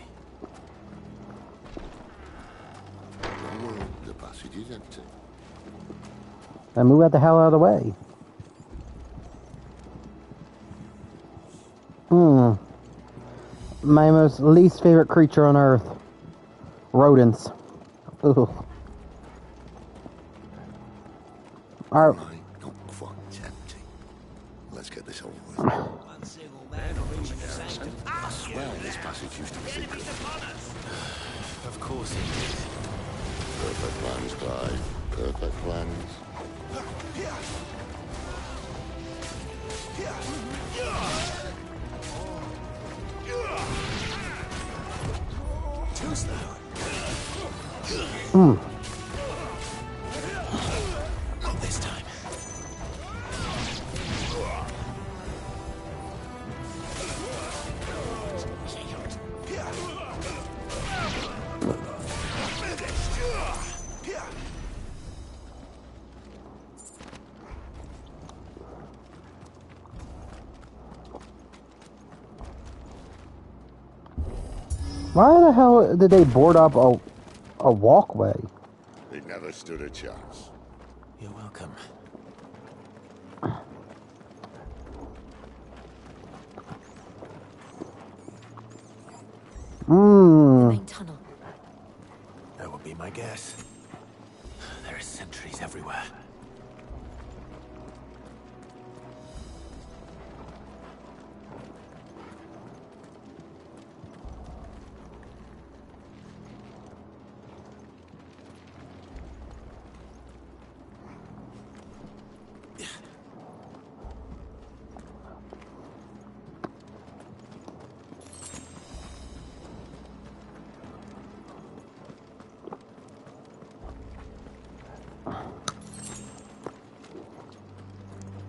The passage is empty. Then move out the hell out of the way. My most least favorite creature on earth. Rodents. Ooh. Alright. Not quite empty. Let's get this over with. I swear this passage used to be secret. Of course it did. Perfect plans, Clive. Perfect plans. Too slow. Not this time. Why the hell did they board up a walkway? It never stood a chance. You're welcome. Main tunnel. That would be my guess. There are sentries everywhere.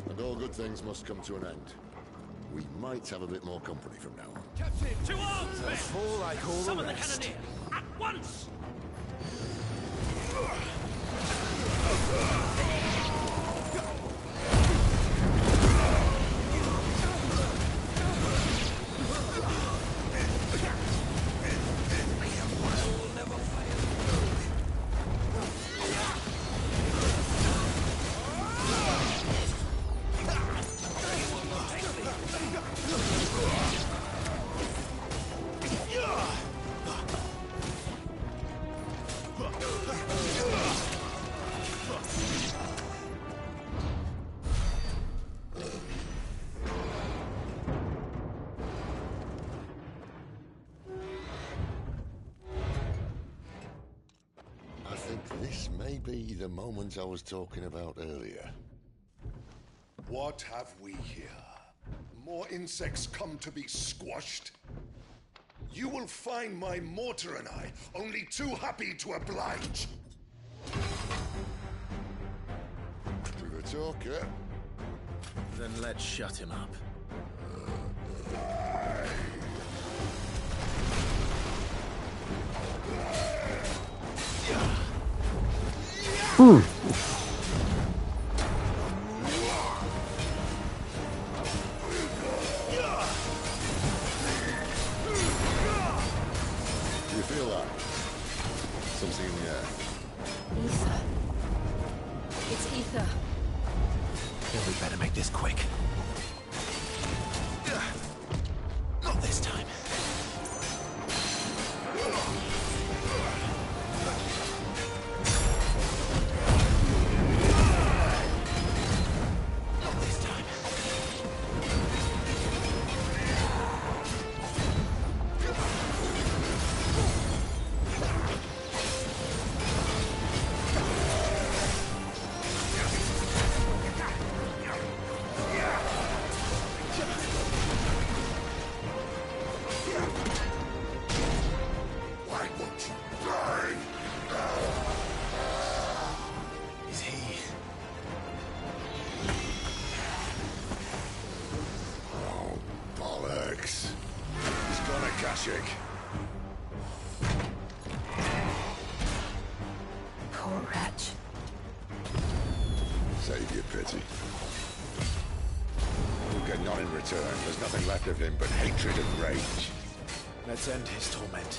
And all good things must come to an end. We might have a bit more company from now on. Captain, to arms, men! Fall like all Summon the the rest. cannoneer! At once! I think this may be the moment I was talking about earlier. What have we here? More insects come to be squashed? You will find my mortar and I only too happy to oblige. To the talker. Then let's shut him up. Do you feel that? Something in the air. Ether. It's ether. Yeah, we better make this quick. Not this time. pity. He'll get none in return. There's nothing left of him but hatred and rage. Let's end his torment.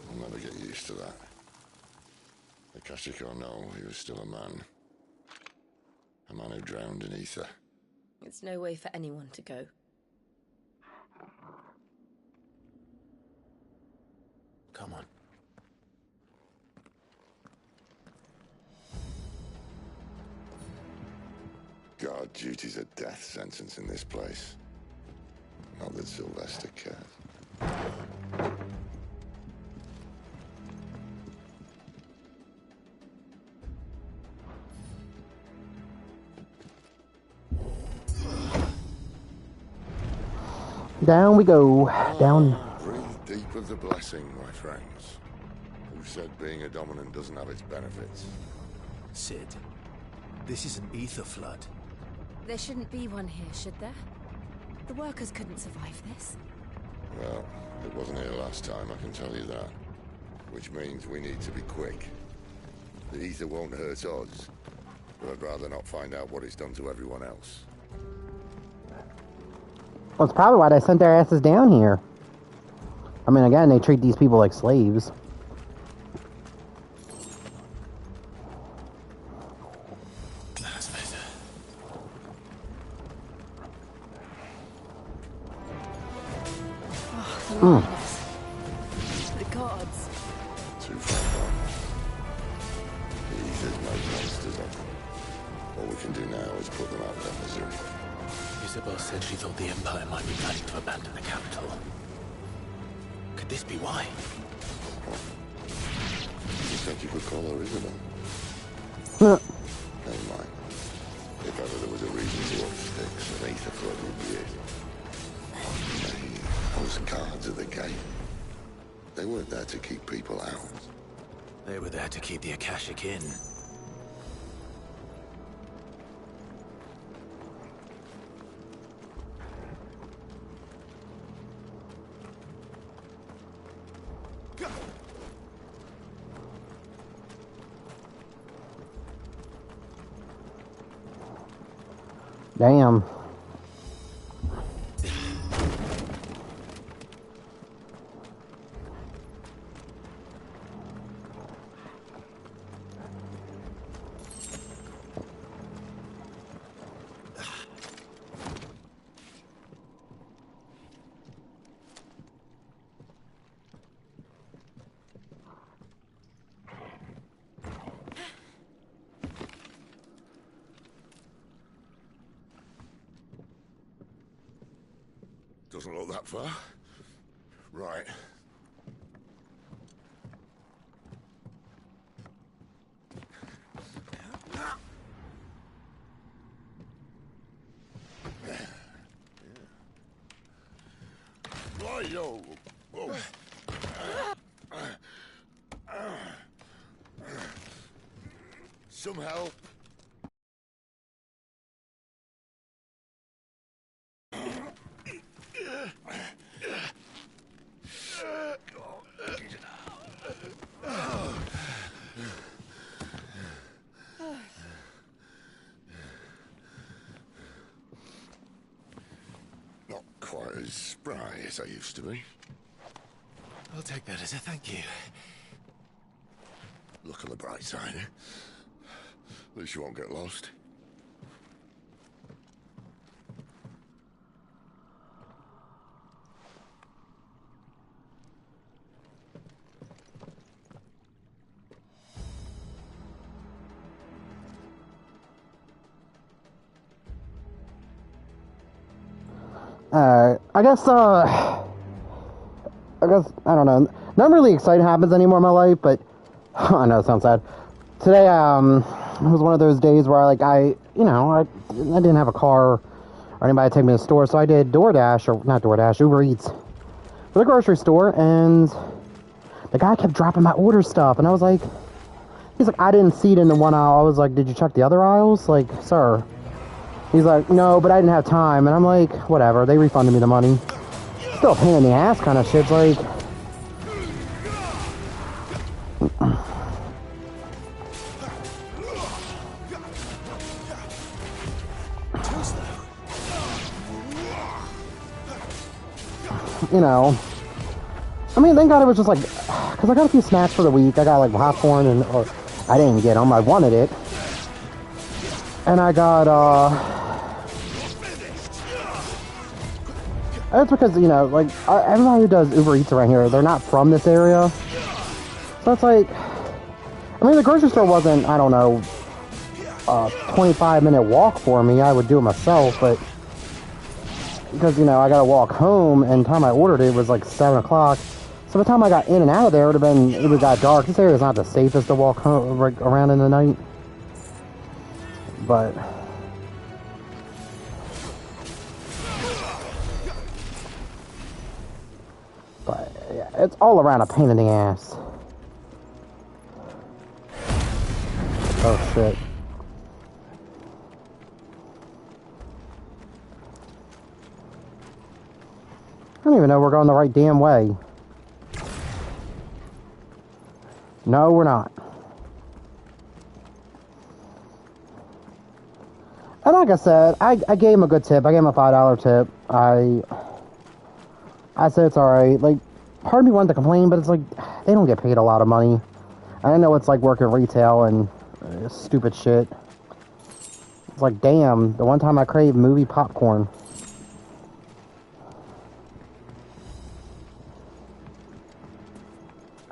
I'll never get used to that. Akashic or no, he was still a man. A man who drowned in ether. It's no way for anyone to go. Come on. God, duty's a death sentence in this place. Not that Sylvester cared. Down we go. Down. Breathe deep of the blessing, my friends. Who said being a dominant doesn't have its benefits? Sid, this is an ether flood. There shouldn't be one here, should there? The workers couldn't survive this. Well, it wasn't here last time, I can tell you that. Which means we need to be quick. The ether won't hurt us, but I'd rather not find out what it's done to everyone else. Well, it's probably why they sent their asses down here. I mean, again, they treat these people like slaves. That's better. The gods. Too far gone. The ether's made monsters of them. All we can do now is put them out of their misery. Isabel said she thought the Empire might be planning to abandon the capital. Could this be why? You think you could call her Isabel? Never mind. If ever there was a reason to up sticks, an ether flood would be it. Those guards at the gate. They weren't there to keep people out. They were there to keep the Akashic in. Damn. Doesn't look that far. Right. Yo. Whoa. Some help. Not quite as spry as I used to be. I'll take that as a thank you. Look on the bright side, eh? At least you won't get lost. I guess, I don't know. Not really exciting happens anymore in my life, but I know it sounds sad. Today, it was one of those days where I didn't have a car or anybody to take me to the store, so I did Uber Eats for the grocery store, and the guy kept dropping my order stuff, and I was like, he's like, I didn't see it in the one aisle. I was like, did you check the other aisles? Like, sir. He's like, no, but I didn't have time. And I'm like, whatever. They refunded me the money. Still a pain in the ass kind of shit. It's like... You know. I mean, thank God it was just like... Because I got a few snacks for the week. I got like popcorn and... Or, I didn't get them. I wanted it. And I got, That's because, you know, like, everybody who does Uber Eats around here, they're not from this area. So it's like, I mean, the grocery store wasn't, I don't know, a 25-minute walk for me. I would do it myself, but because, you know, I gotta walk home, and the time I ordered it was like 7 o'clock. So by the time I got in and out of there, it would have got dark. This area is not the safest to walk home, like, around in the night. But... yeah, it's all around a pain in the ass. Oh shit. I don't even know we're going the right damn way. No, we're not. And like I said, I gave him a good tip. I gave him a $5 tip. I said it's alright. Like, part of me wanted to complain, but it's like, they don't get paid a lot of money. I know it's like working retail and stupid shit. It's like, damn, the one time I craved movie popcorn.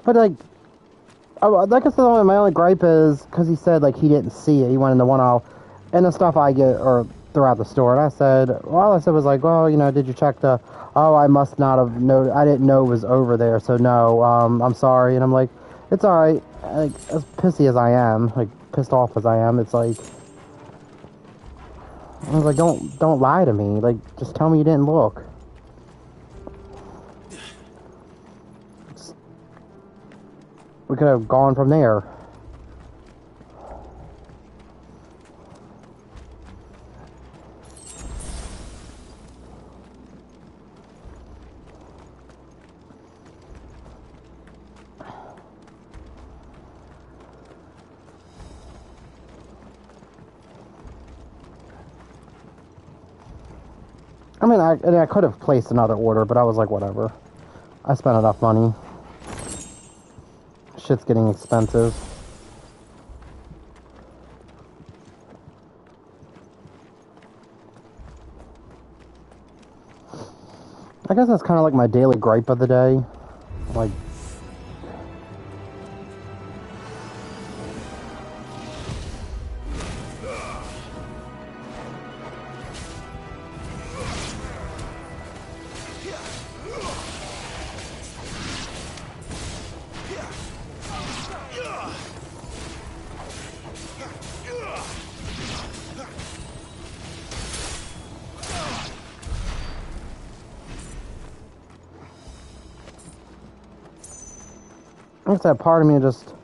But like I said, my only gripe is, because he said like he didn't see it. He went in the one aisle. And the stuff I get, or throughout the store, and I said, all I said was like, well, you know, did you check the, oh, I must not have known, I didn't know it was over there, so no, I'm sorry. And I'm like, it's alright. Like, as pissy as I am, like, pissed off as I am, it's like, I was like, don't lie to me, like, just tell me you didn't look. We could have gone from there. I mean, I could have placed another order, but I was like, whatever. I spent enough money. Shit's getting expensive. I guess that's kind of like my daily gripe of the day. Like, like I said, part of me just.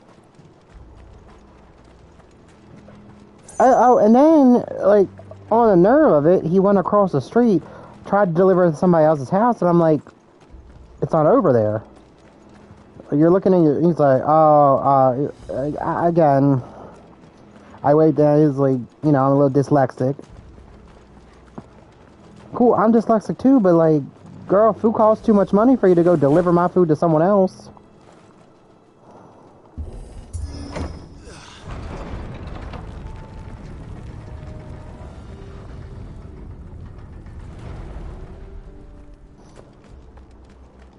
Oh, and then, like, on the nerve of it, he went across the street, tried to deliver it to somebody else's house, and I'm like, it's not over there. You're looking at your, he's like, oh, again, I wait there, he's like, you know, I'm a little dyslexic. Cool, I'm dyslexic too, but like, girl, food costs too much money for you to go deliver my food to someone else.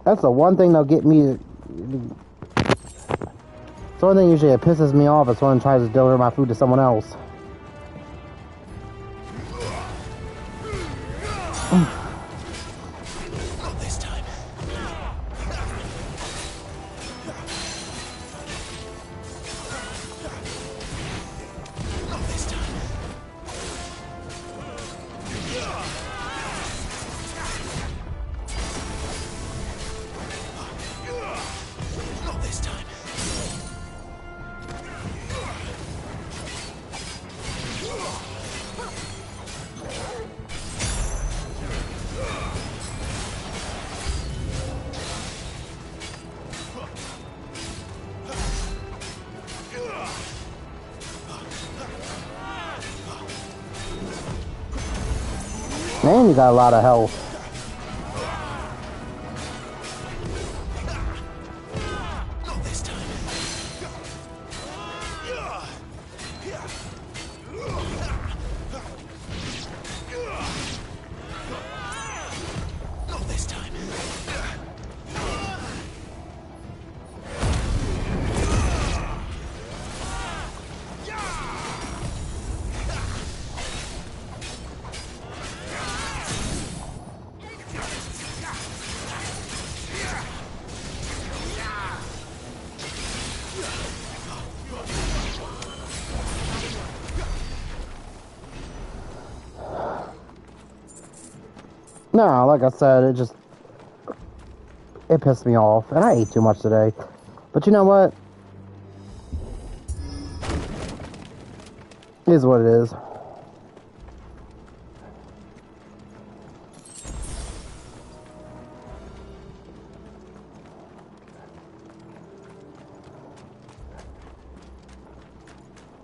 That's the one thing that'll get me. It's the one thing usually that pisses me off is someone tries to deliver my food to someone else. Not this time. Not this time. Not this time. Man, you got a lot of health. Not this time. Not this time. No, like I said, it pissed me off, and I ate too much today. But you know what? It is what it is.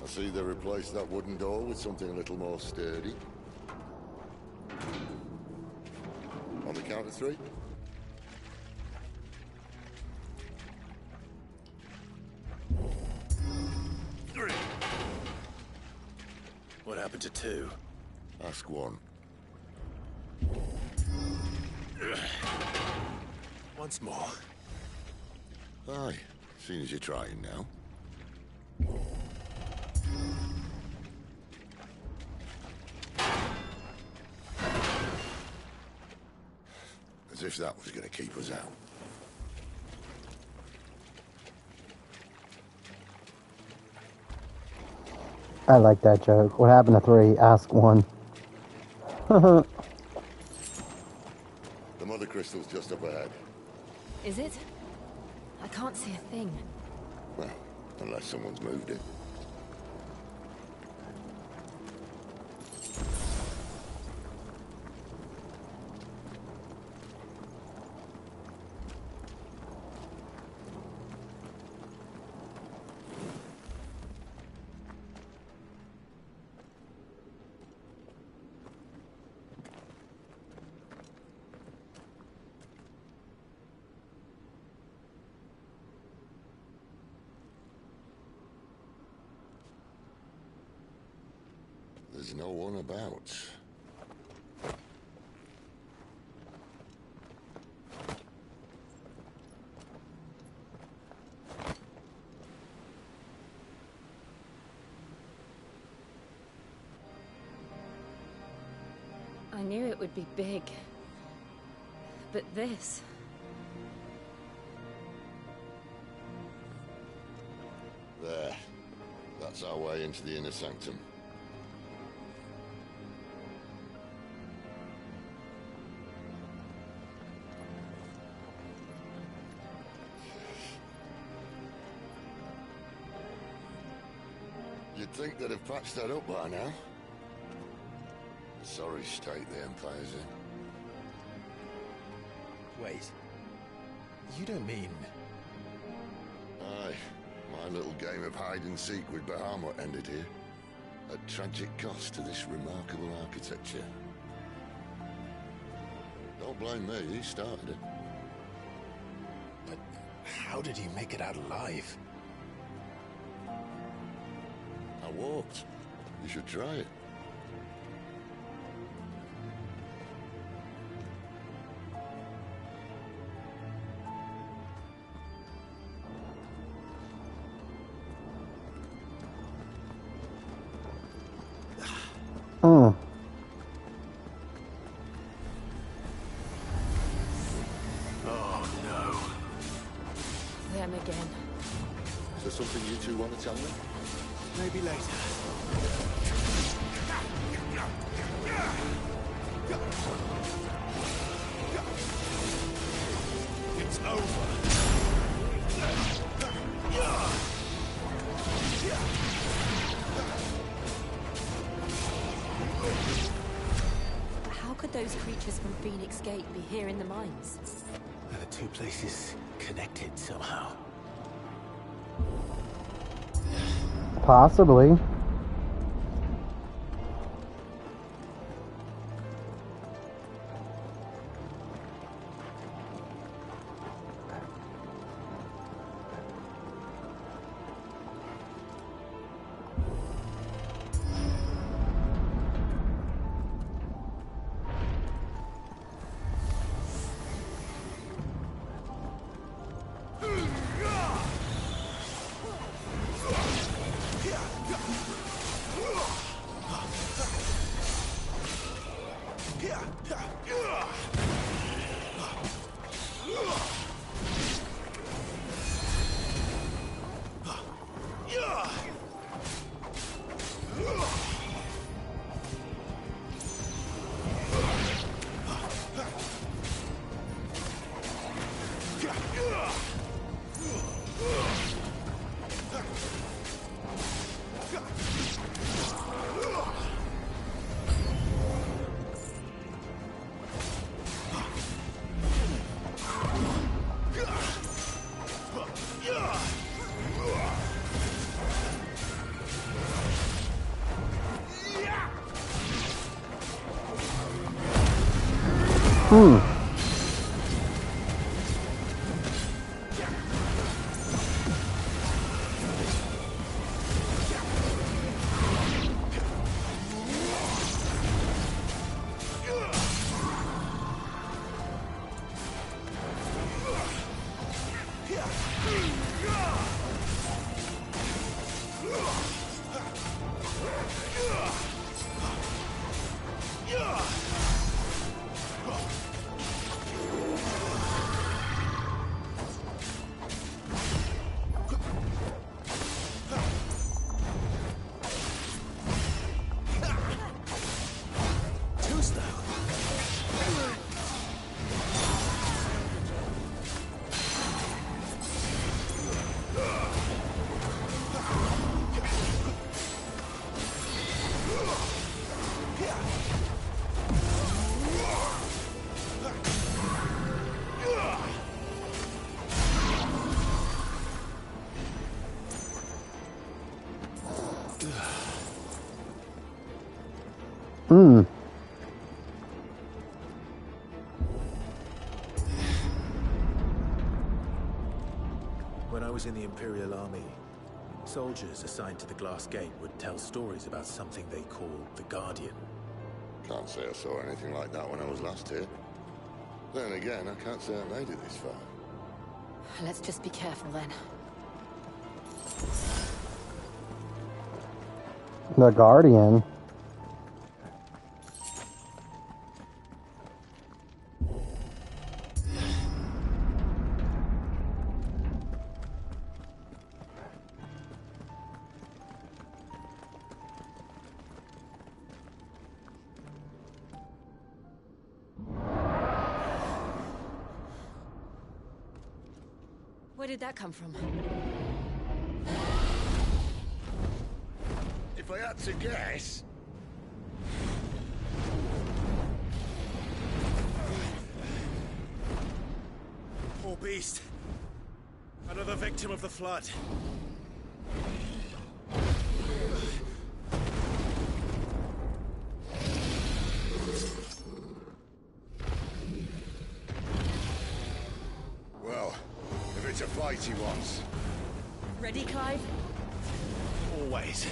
I see they replaced that wooden door with something a little more sturdy. On the count of 3. What happened to 2? Ask 1. Once more. Aye, seeing as you're trying now. As if that was going to keep us out. I like that joke. What happened to 3? Ask 1. The mother crystal's just up ahead. Is it? I can't see a thing. Well, unless someone's moved it. There's no one about. I knew it would be big. But this... There. That's our way into the inner sanctum. You'd think they'd have patched that up by now. Sorry state the Empire's in. Wait. You don't mean... Aye. My little game of hide-and-seek with Bahamut ended here. At tragic cost to this remarkable architecture. Don't blame me, he started it. But how did you make it out alive? I walked. You should try it. Oh. Oh no. Them again. Is there something you two want to tell me? Maybe later. It's over. How could those creatures from Phoenix Gate be here in the mines? Are the two places connected somehow? Possibly. When I was in the Imperial Army, soldiers assigned to the Glass Gate would tell stories about something they called the Guardian. Can't say I saw anything like that when I was last here. Then again, I can't say I made it this far. Let's just be careful then. The Guardian. Where did that come from? If I had to guess... Poor beast. Another victim of the flood. Well, if it's a fight he wants. Ready, Clive? Always.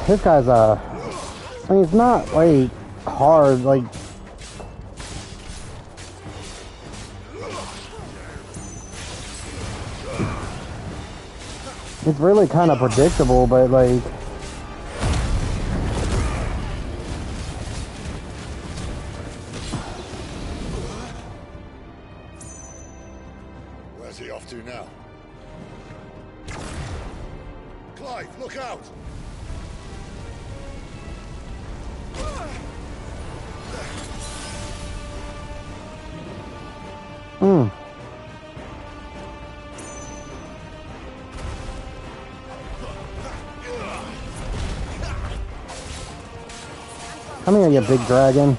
This guy's I mean, it's not like hard, like it's really kind of predictable, but like Where's he off to now? Clive, look out! Come here, you big dragon.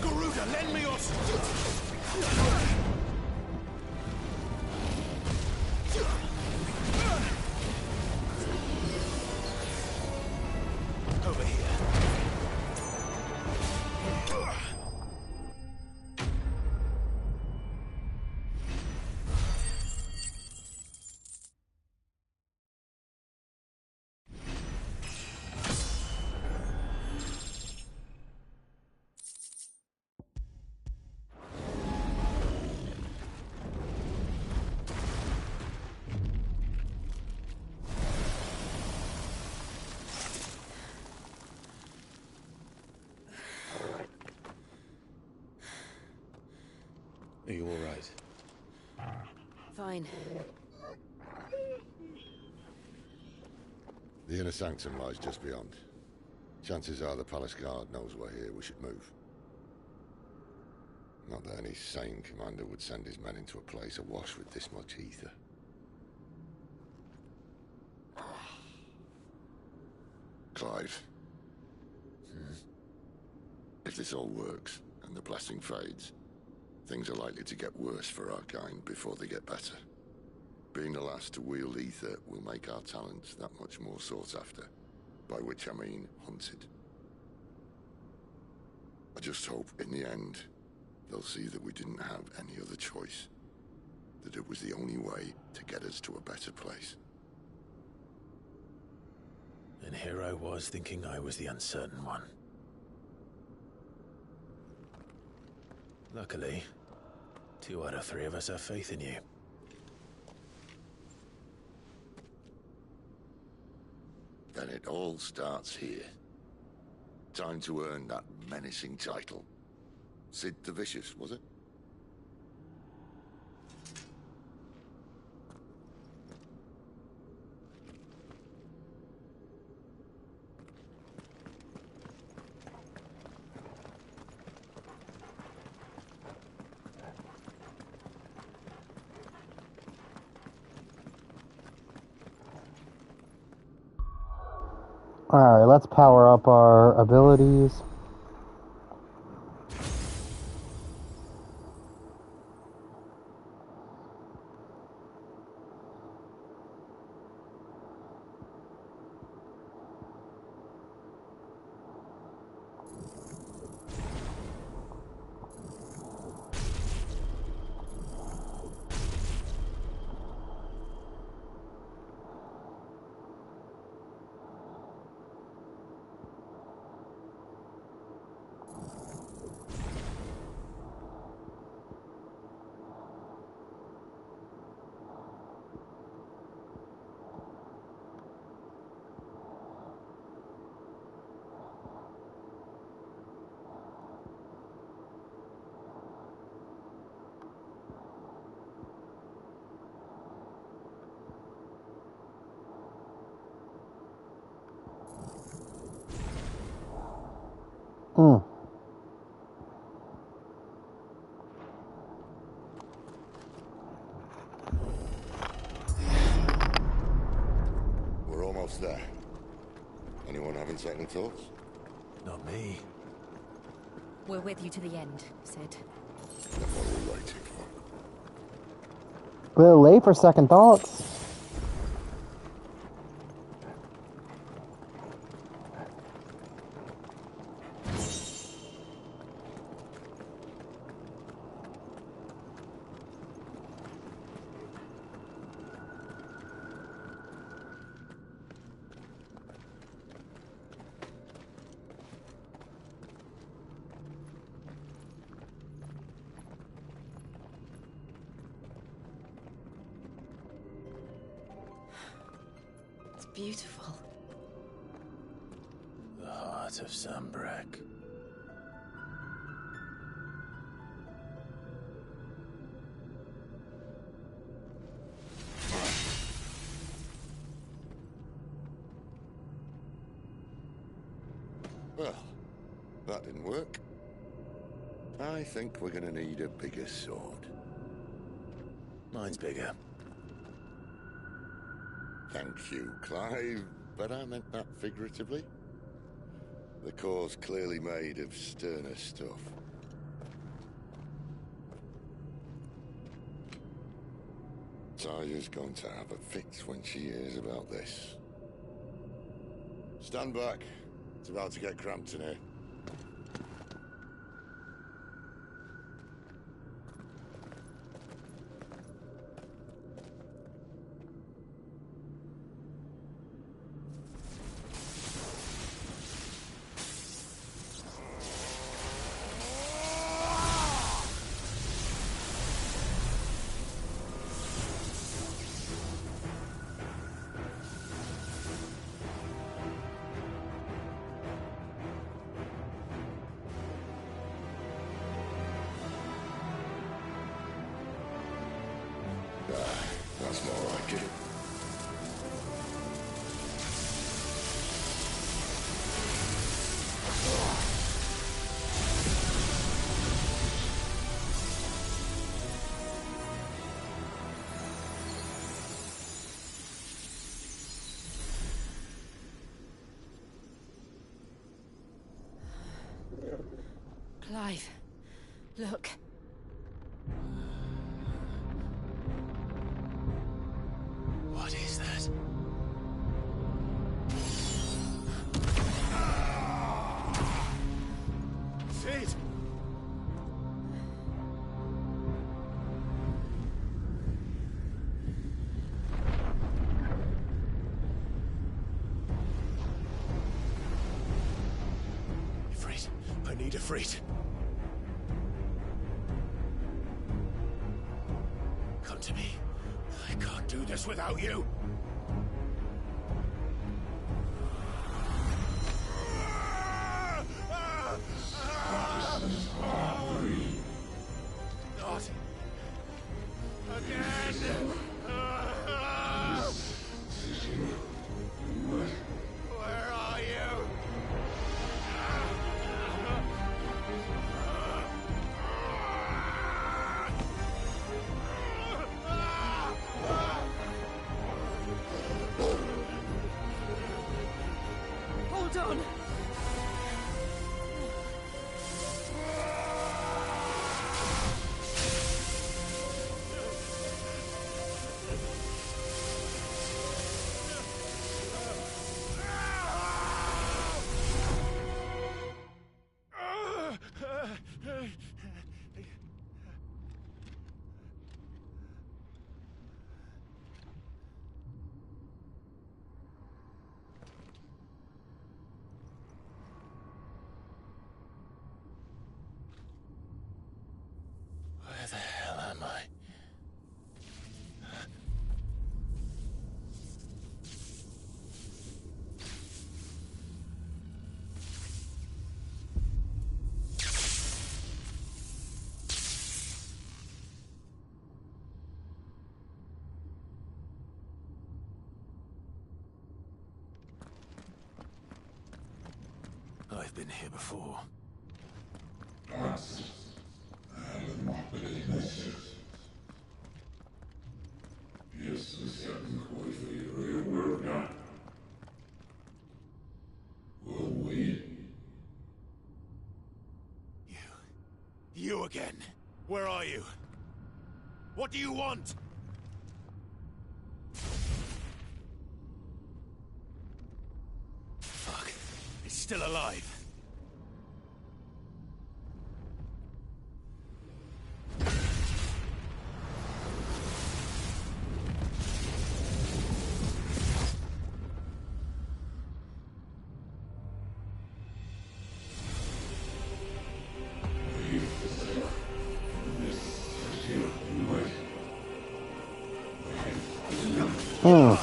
Garuda, lend me your... Over here. Are you all right? Fine. The inner sanctum lies just beyond. Chances are the palace guard knows we're here. We should move. Not that any sane commander would send his men into a place awash with this much ether. Clive. If this all works, and the blessing fades, things are likely to get worse for our kind before they get better. Being the last to wield ether will make our talents that much more sought after. By which I mean hunted. I just hope, in the end, they'll see that we didn't have any other choice. That it was the only way to get us to a better place. And here I was thinking I was the uncertain one. Luckily, 2 out of 3 of us have faith in you. Then it all starts here. Time to earn that menacing title. Sid the Vicious, was it? Alright, let's power up our abilities. We're almost there. Anyone having second thoughts? Not me. We're with you to the end, Sid. Then what are we waiting for? A little late for second thoughts. It's beautiful. The heart of Sambrek. Well, that didn't work. I think we're gonna need a bigger sword. Mine's bigger. Thank you, Clive, but I meant that figuratively. The core's clearly made of sterner stuff. Taya's going to have a fit when she hears about this. Stand back. It's about to get cramped in here. alive. Look. What is that? Sid! Ifrit, I need Ifrit. Come to me. I can't do this without you. Not again. Where are you? Hold on. Where the hell am I? I've been here before. You again. Where are you? What do you want? Fuck. It's still alive. Hmm.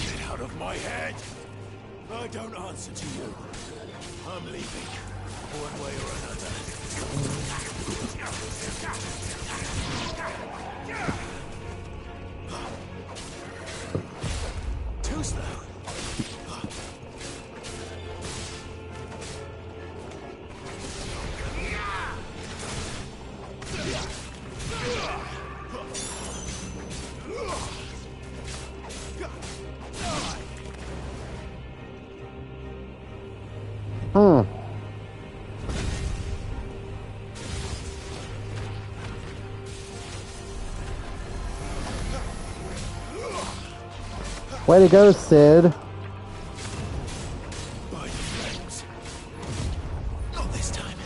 Get out of my head! I don't answer to you. I'm leaving. One way or another. Too slow. Hmm. Way to go, Sid. Not this time.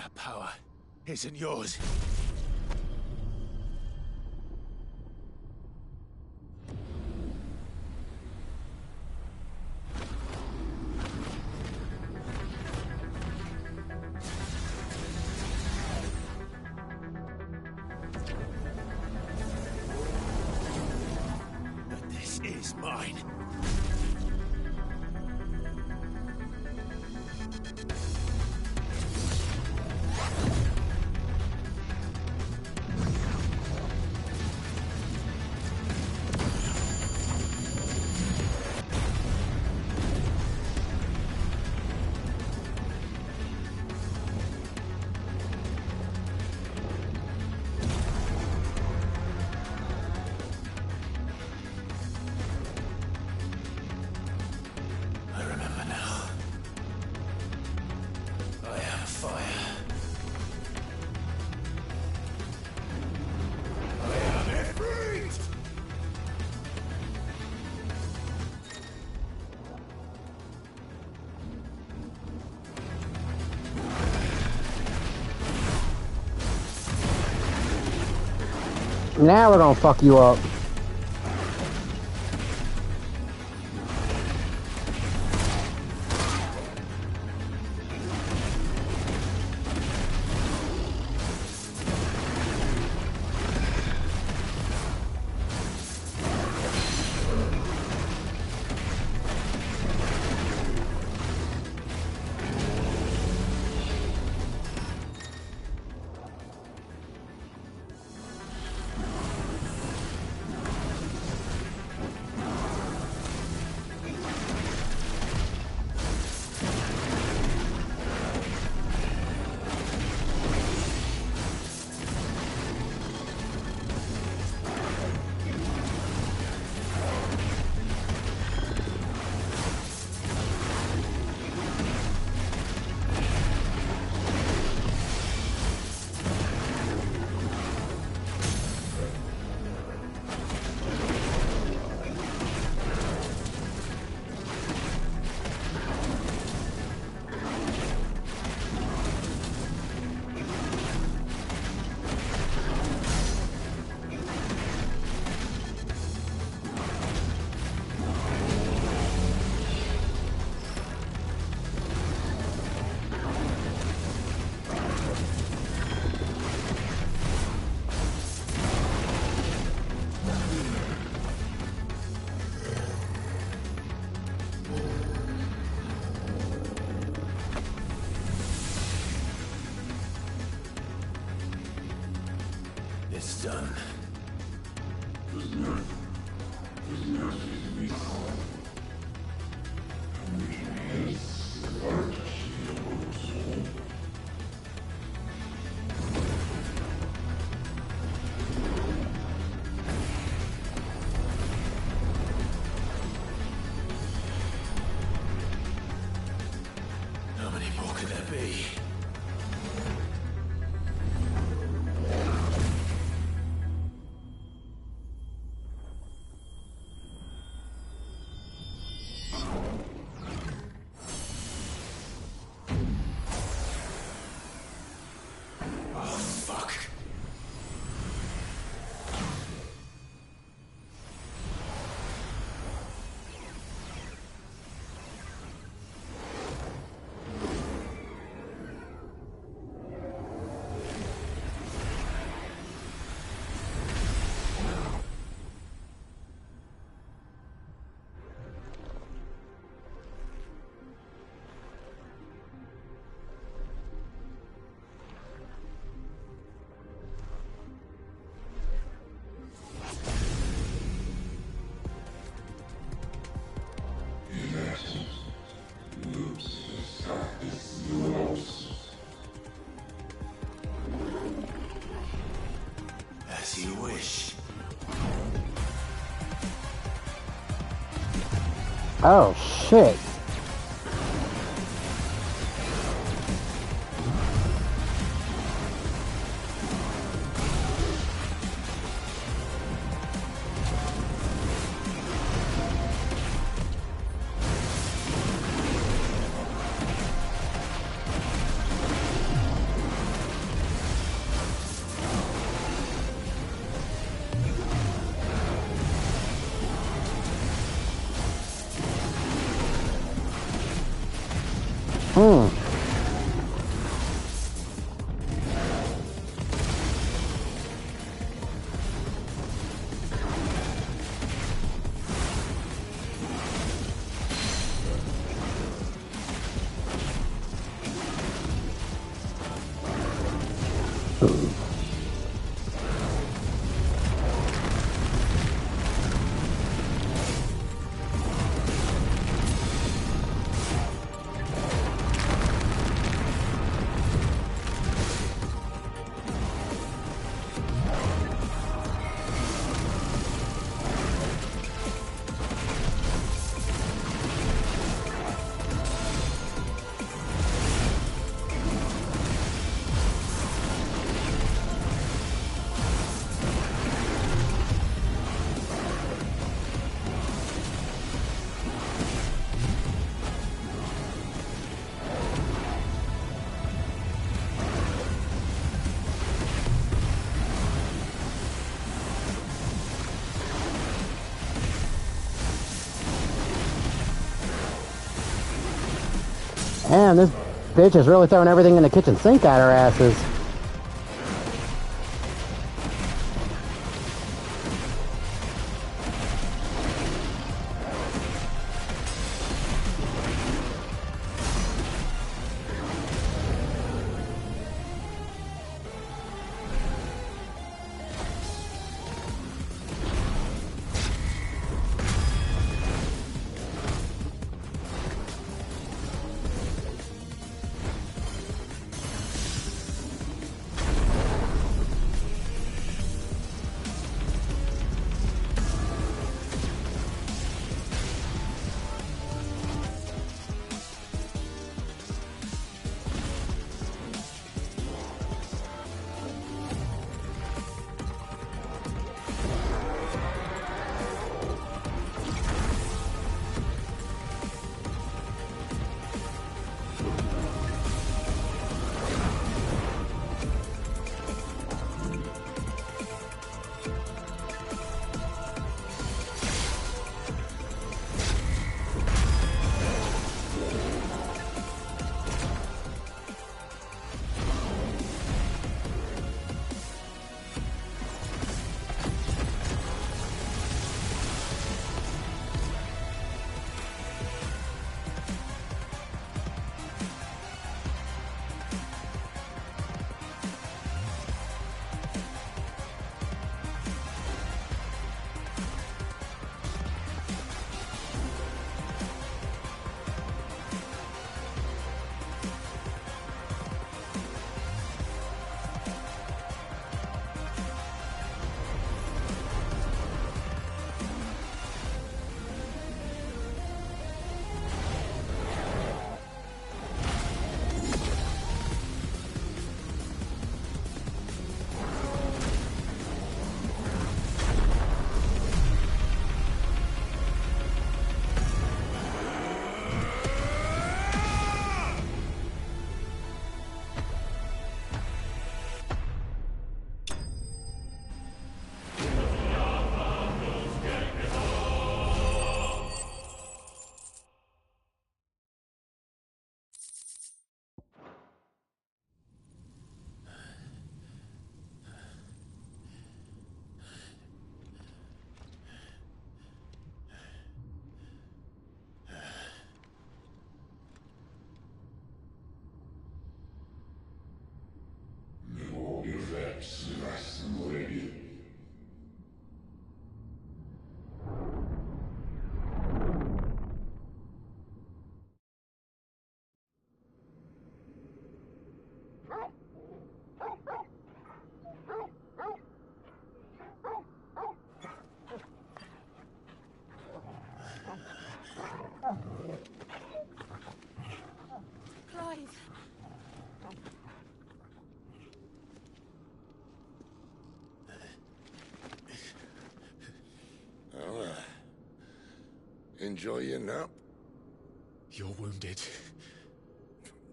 That power isn't yours. But this is mine. I remember now. I am fire. I am everything! Now we're gonna fuck you up. It's done. How many more could there be? As you wish. Oh, shit. Damn, this bitch is really throwing everything in the kitchen sink at her asses. Clive. Well, enjoy your nap? You're wounded.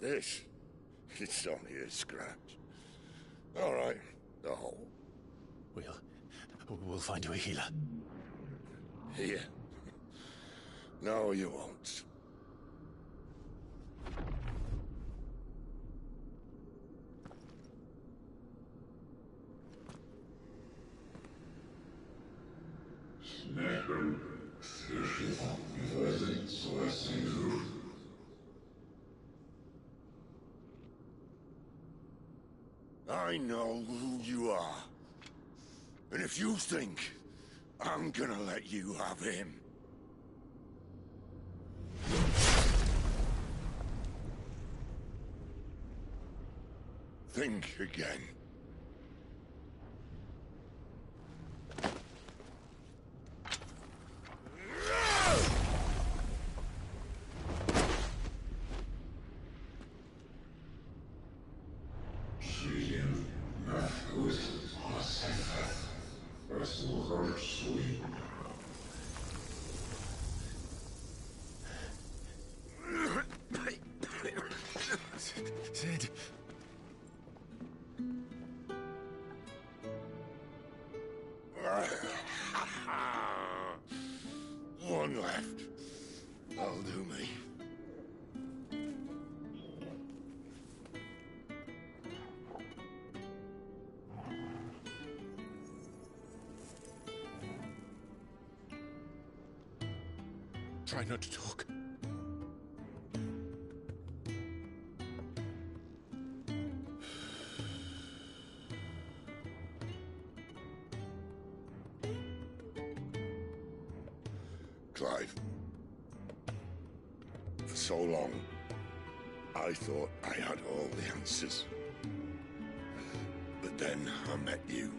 This? It's only a scratch. All right, the hole. We'll find you a healer. Here. No, you won't. I know who you are. And if you think I'm gonna let you have him... think again. Sid. One left. That'll do me. Try not to talk. Clive, for so long, I thought I had all the answers. But then I met you.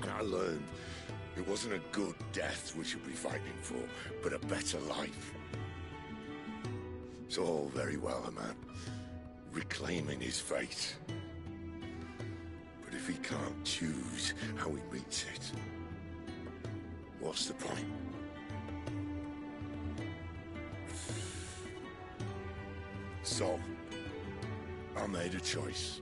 And I learned it wasn't a good death we should be fighting for, but a better life. It's all very well, a man reclaiming his fate. But if he can't choose how he meets it, what's the point? So, I made a choice.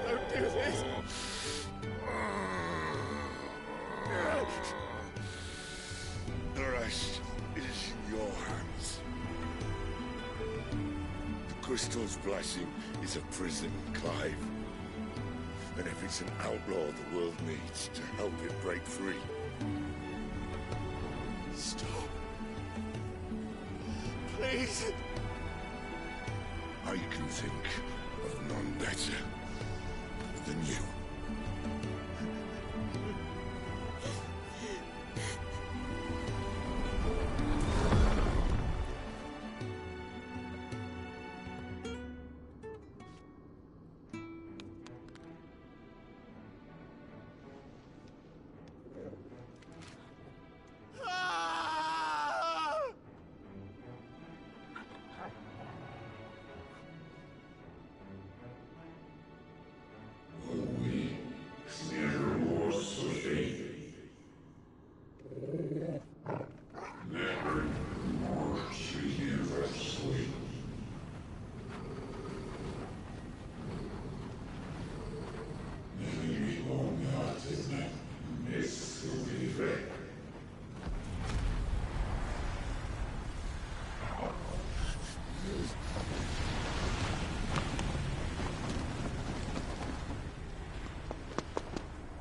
Don't do this! The rest is in your hands. The crystal's blessing is a prison, Clive. And if it's an outlaw the world needs to help it break free. Stop. Please. I can think of none better than you.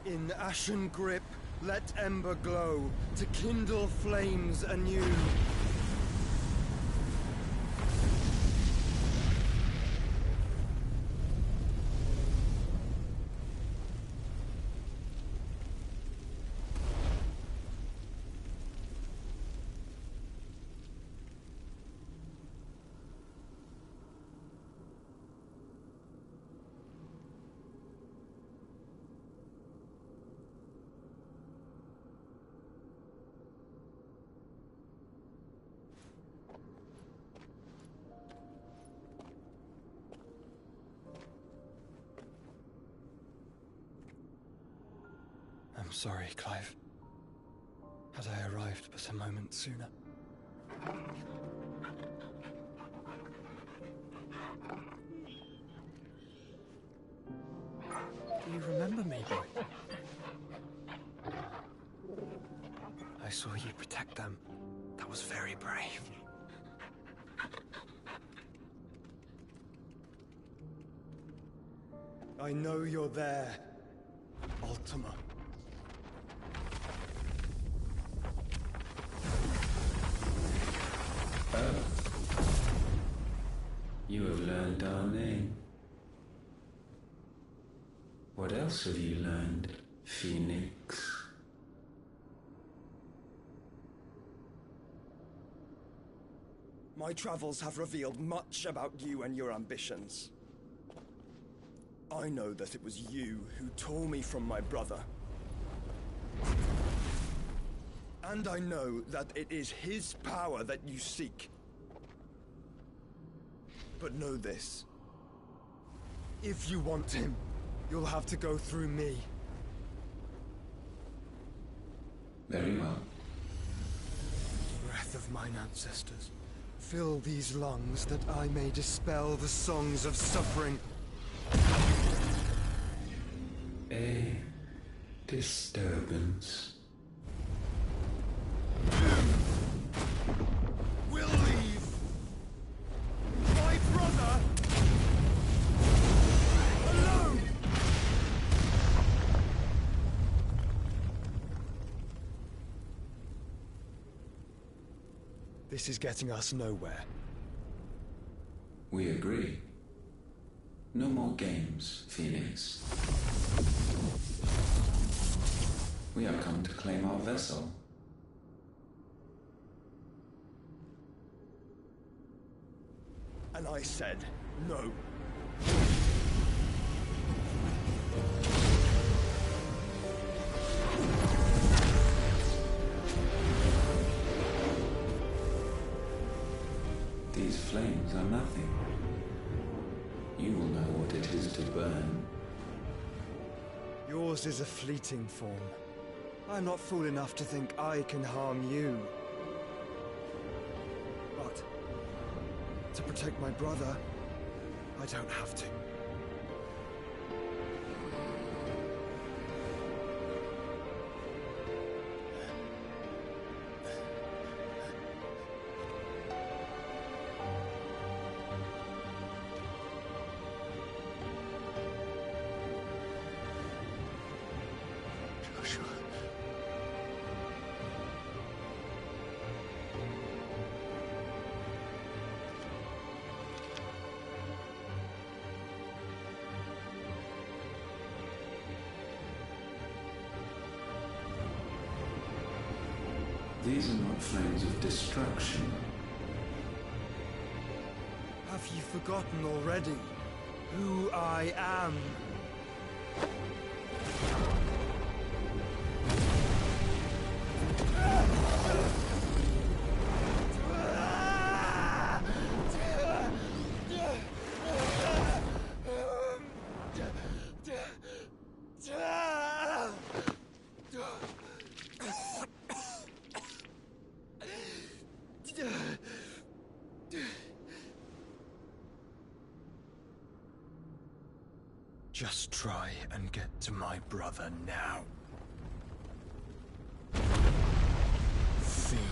In ashen grip, let ember glow, to kindle flames anew. I'm sorry, Clive. Had I arrived but a moment sooner. Do you remember me, boy? I saw you protect them. That was very brave. I know you're there, Ultima. You have learned our name. What else have you learned, Phoenix? My travels have revealed much about you and your ambitions. I know that it was you who tore me from my brother. And I know that it is his power that you seek. But know this. If you want him, you'll have to go through me. Very well. Breath of mine ancestors, fill these lungs that I may dispel the songs of suffering. A disturbance. Will leave. This is getting us nowhere. We agree. No more games, Phoenix. We have come to claim our vessel. And I said no. These flames are nothing. You will know what it is to burn. Yours is a fleeting form. I'm not fool enough to think I can harm you. But to protect my brother, I don't have to. These are not flames of destruction. Have you forgotten already who I am? Just try and get to my brother now. Fiend.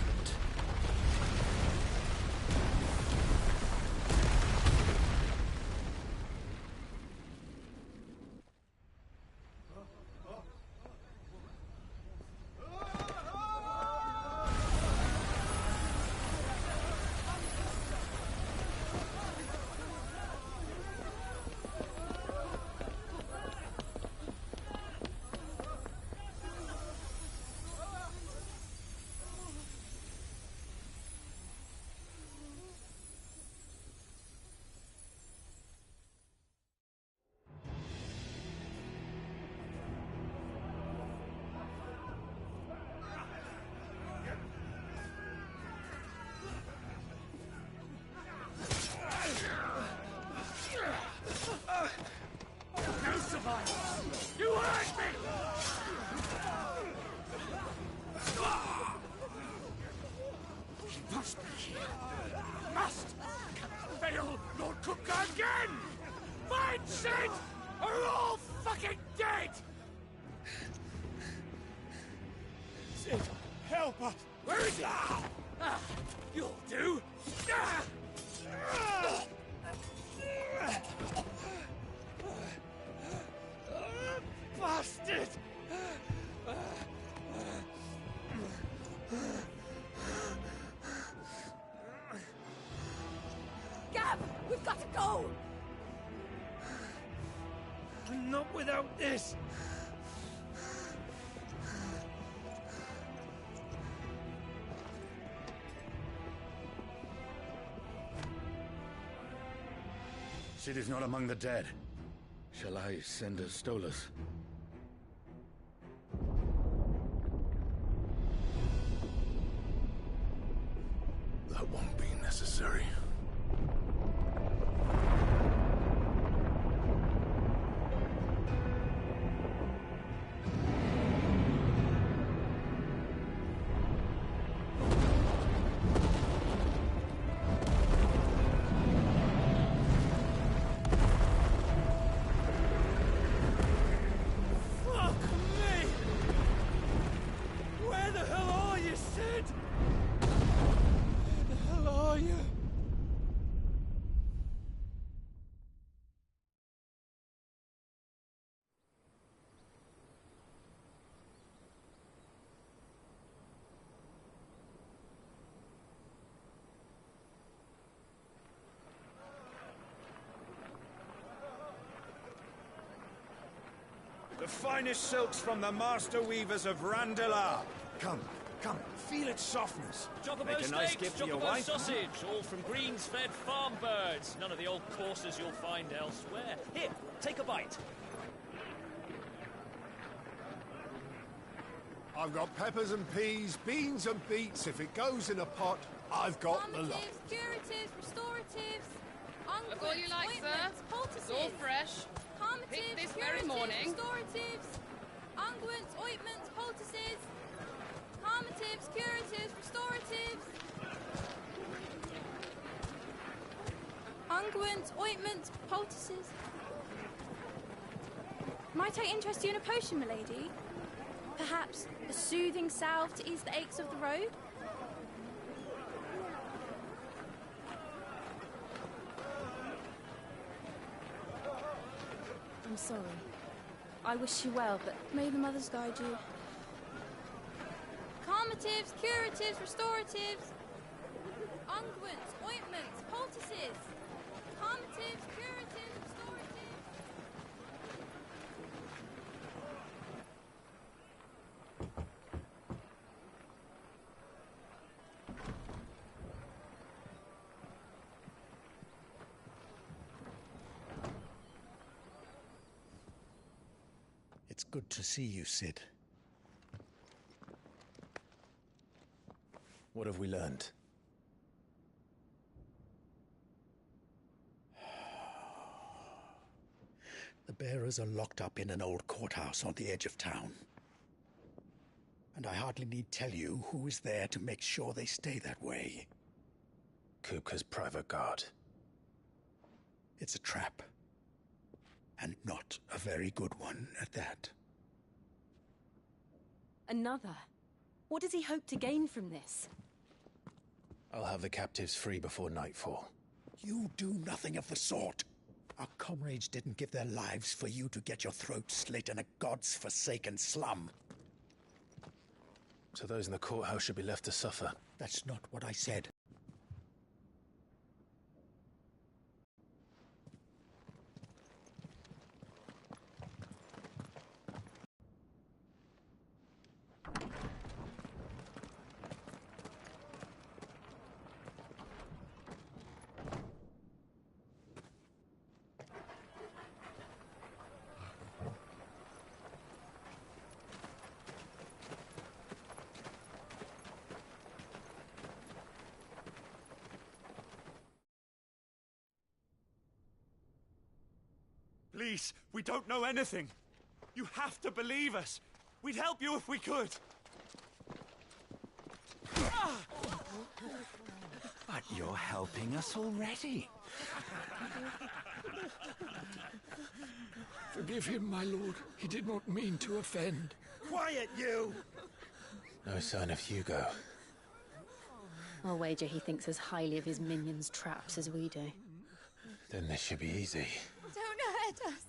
You hurt me! He must be here. Must! Cannot fail Lord Kupka again! Find Sid! Or we're all fucking dead! Sid, help us! Where is he? You'll do! Bastard! Gab, we've got to go! Not without this! Sid is not among the dead. Shall I send a Stolas? That won't be necessary. The finest silks from the master weavers of Randalar. Come, come, feel its softness. Chocobo Make a nice steaks, gift for your chocobo wife. sausage, all from greens-fed farm birds. None of the old courses you'll find elsewhere. Here, take a bite. I've got peppers and peas, beans and beets. If it goes in a pot, I've got the lot. Curatives, restoratives, Look all you like, sir. It's all fresh. Picked this very morning. Restoratives, unguents, ointments, poultices, calmatives, curatives, restoratives. Unguents, ointments, poultices. Might I interest you in a potion, milady? Perhaps a soothing salve to ease the aches of the road? I'm sorry. I wish you well, but may the mothers guide you. Calmatives, curatives, restoratives, unguents, ointments, poultices. Calmatives, curatives, restoratives. It's good to see you, Sid. What have we learned? The bearers are locked up in an old courthouse on the edge of town. And I hardly need tell you who is there to make sure they stay that way. Kupka's private guard. It's a trap. And not a very good one at that. Another? What does he hope to gain from this? I'll have the captives free before nightfall. You do nothing of the sort. Our comrades didn't give their lives for you to get your throat slit in a god's forsaken slum. So those in the courthouse should be left to suffer. That's not what I said. Please, we don't know anything. You have to believe us. We'd help you if we could. But you're helping us already. Forgive him, my lord. He did not mean to offend. Quiet, you! No sign of Hugo. I'll wager he thinks as highly of his minions' traps as we do. Then this should be easy. Don't hurt us.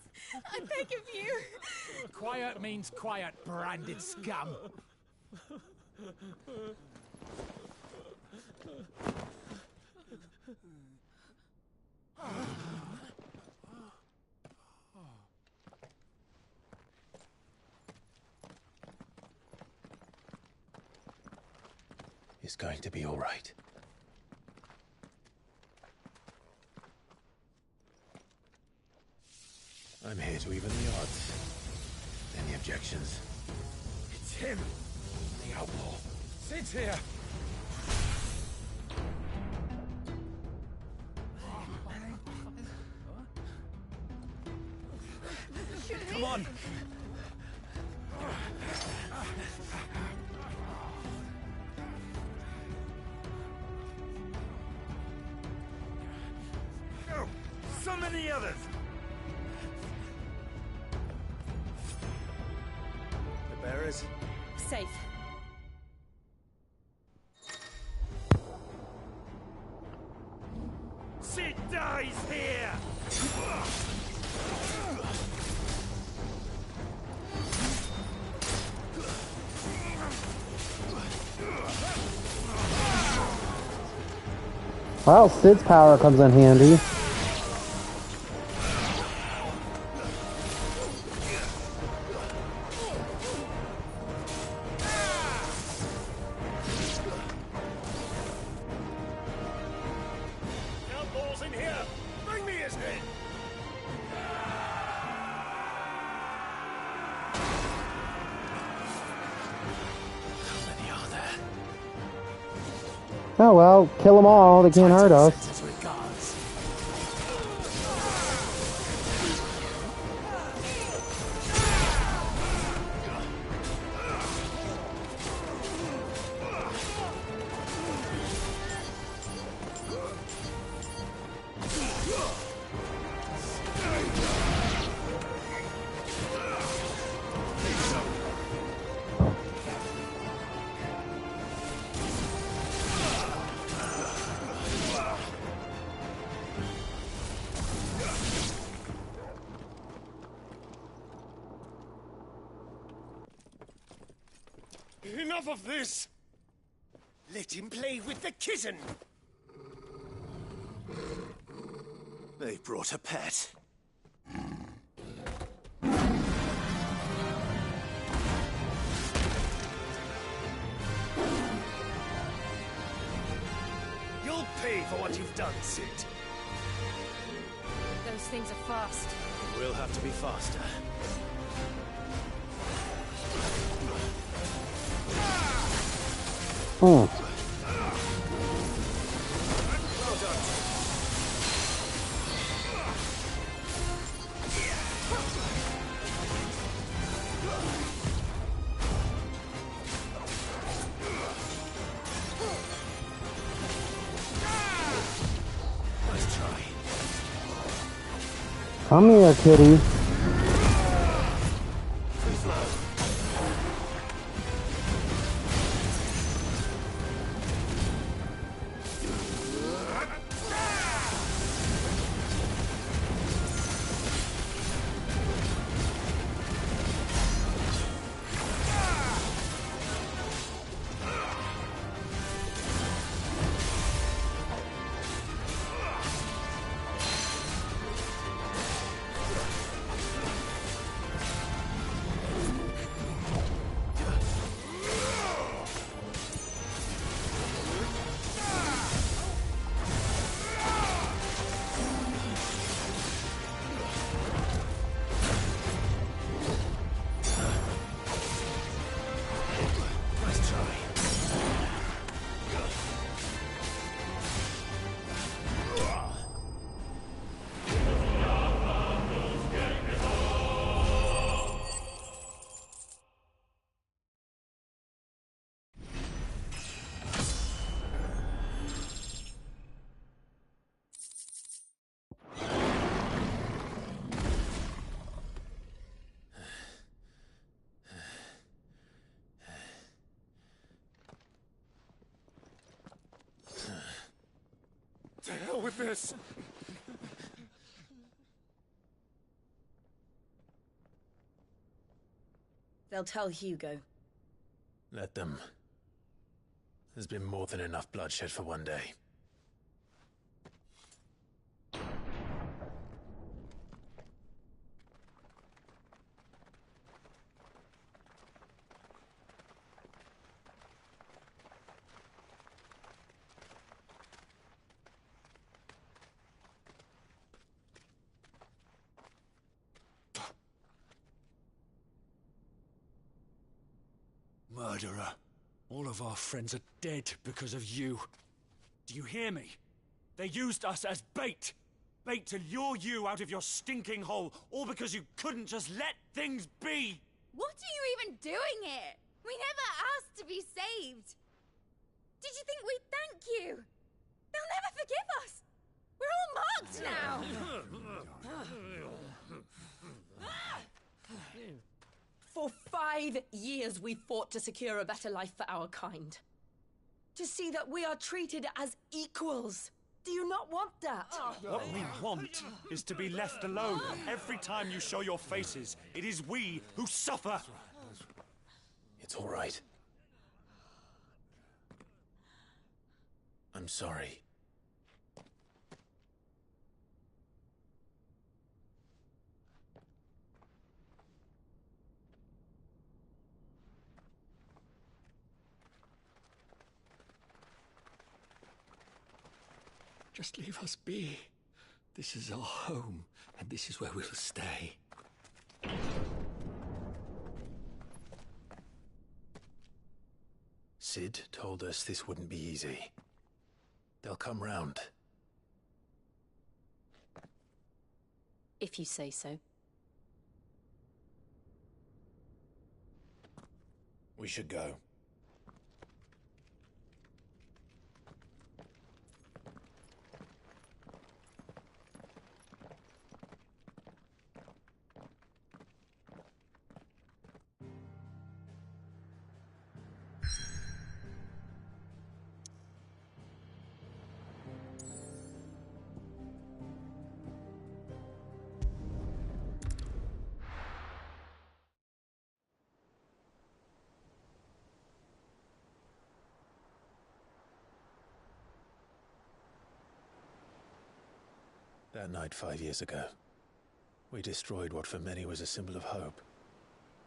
I beg of you. Quiet means quiet, branded scum. It's going to be all right. I'm here to even the odds. Any objections? It's him, the outlaw. Sid's here. Come on! Oh, so many others! The bearers? Safe. Sid dies here! Well, Sid's power comes in handy. Oh well, kill them all. They can't hurt us. Enough of this! Let him play with the kitten! They brought a pet. You'll pay for what you've done, Sid. Those things are fast. We'll have to be faster. Hmm. Nice try. Come here, kitty. To hell with this! They'll tell Hugo. Let them. There's been more than enough bloodshed for one day. Murderer. All of our friends are dead because of you. Do you hear me? They used us as bait. Bait to lure you out of your stinking hole, all because you couldn't just let things be. What are you even doing here? We never asked to be saved. Did you think we'd thank you? They'll never forgive us. We're all marked now. For 5 years we fought to secure a better life for our kind. To see that we are treated as equals. Do you not want that? What we want is to be left alone. Every time you show your faces, it is we who suffer. It's all right. I'm sorry. Just leave us be. This is our home, and this is where we'll stay. Sid told us this wouldn't be easy. They'll come round. If you say so. We should go. That night 5 years ago, we destroyed what for many was a symbol of hope.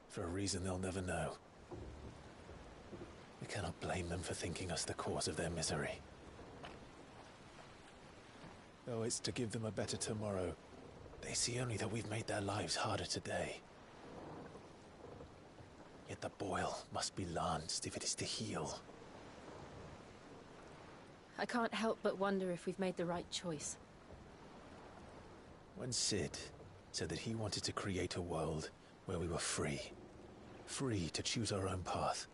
For a reason they'll never know. We cannot blame them for thinking us the cause of their misery. Though it's to give them a better tomorrow, they see only that we've made their lives harder today. Yet the boil must be lanced if it is to heal. I can't help but wonder if we've made the right choice. When Sid said that he wanted to create a world where we were free. Free to choose our own path.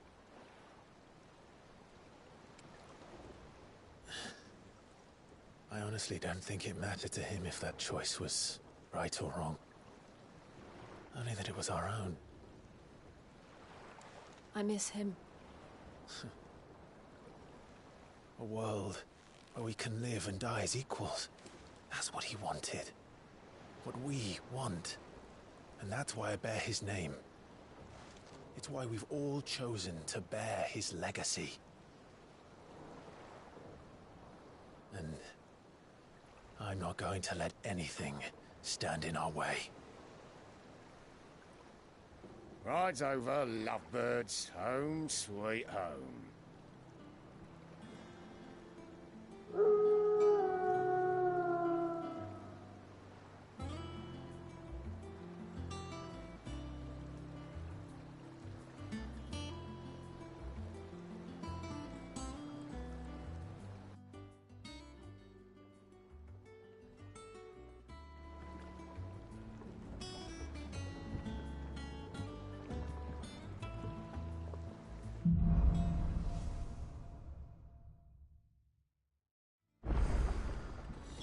I honestly don't think it mattered to him if that choice was right or wrong. Only that it was our own. I miss him. A world where we can live and die as equals. That's what he wanted. What we want. And that's why I bear his name. It's why we've all chosen to bear his legacy. And I'm not going to let anything stand in our way. Rides over, lovebirds. Home, sweet home.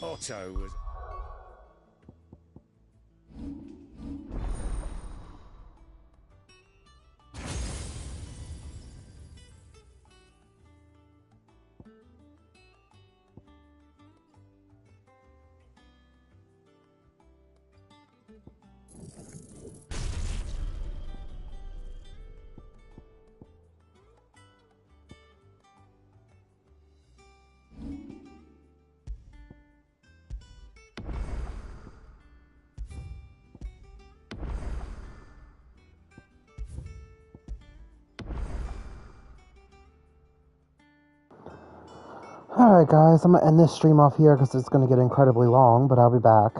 Otto was... Alright guys, I'm going to end this stream off here because it's going to get incredibly long, but I'll be back.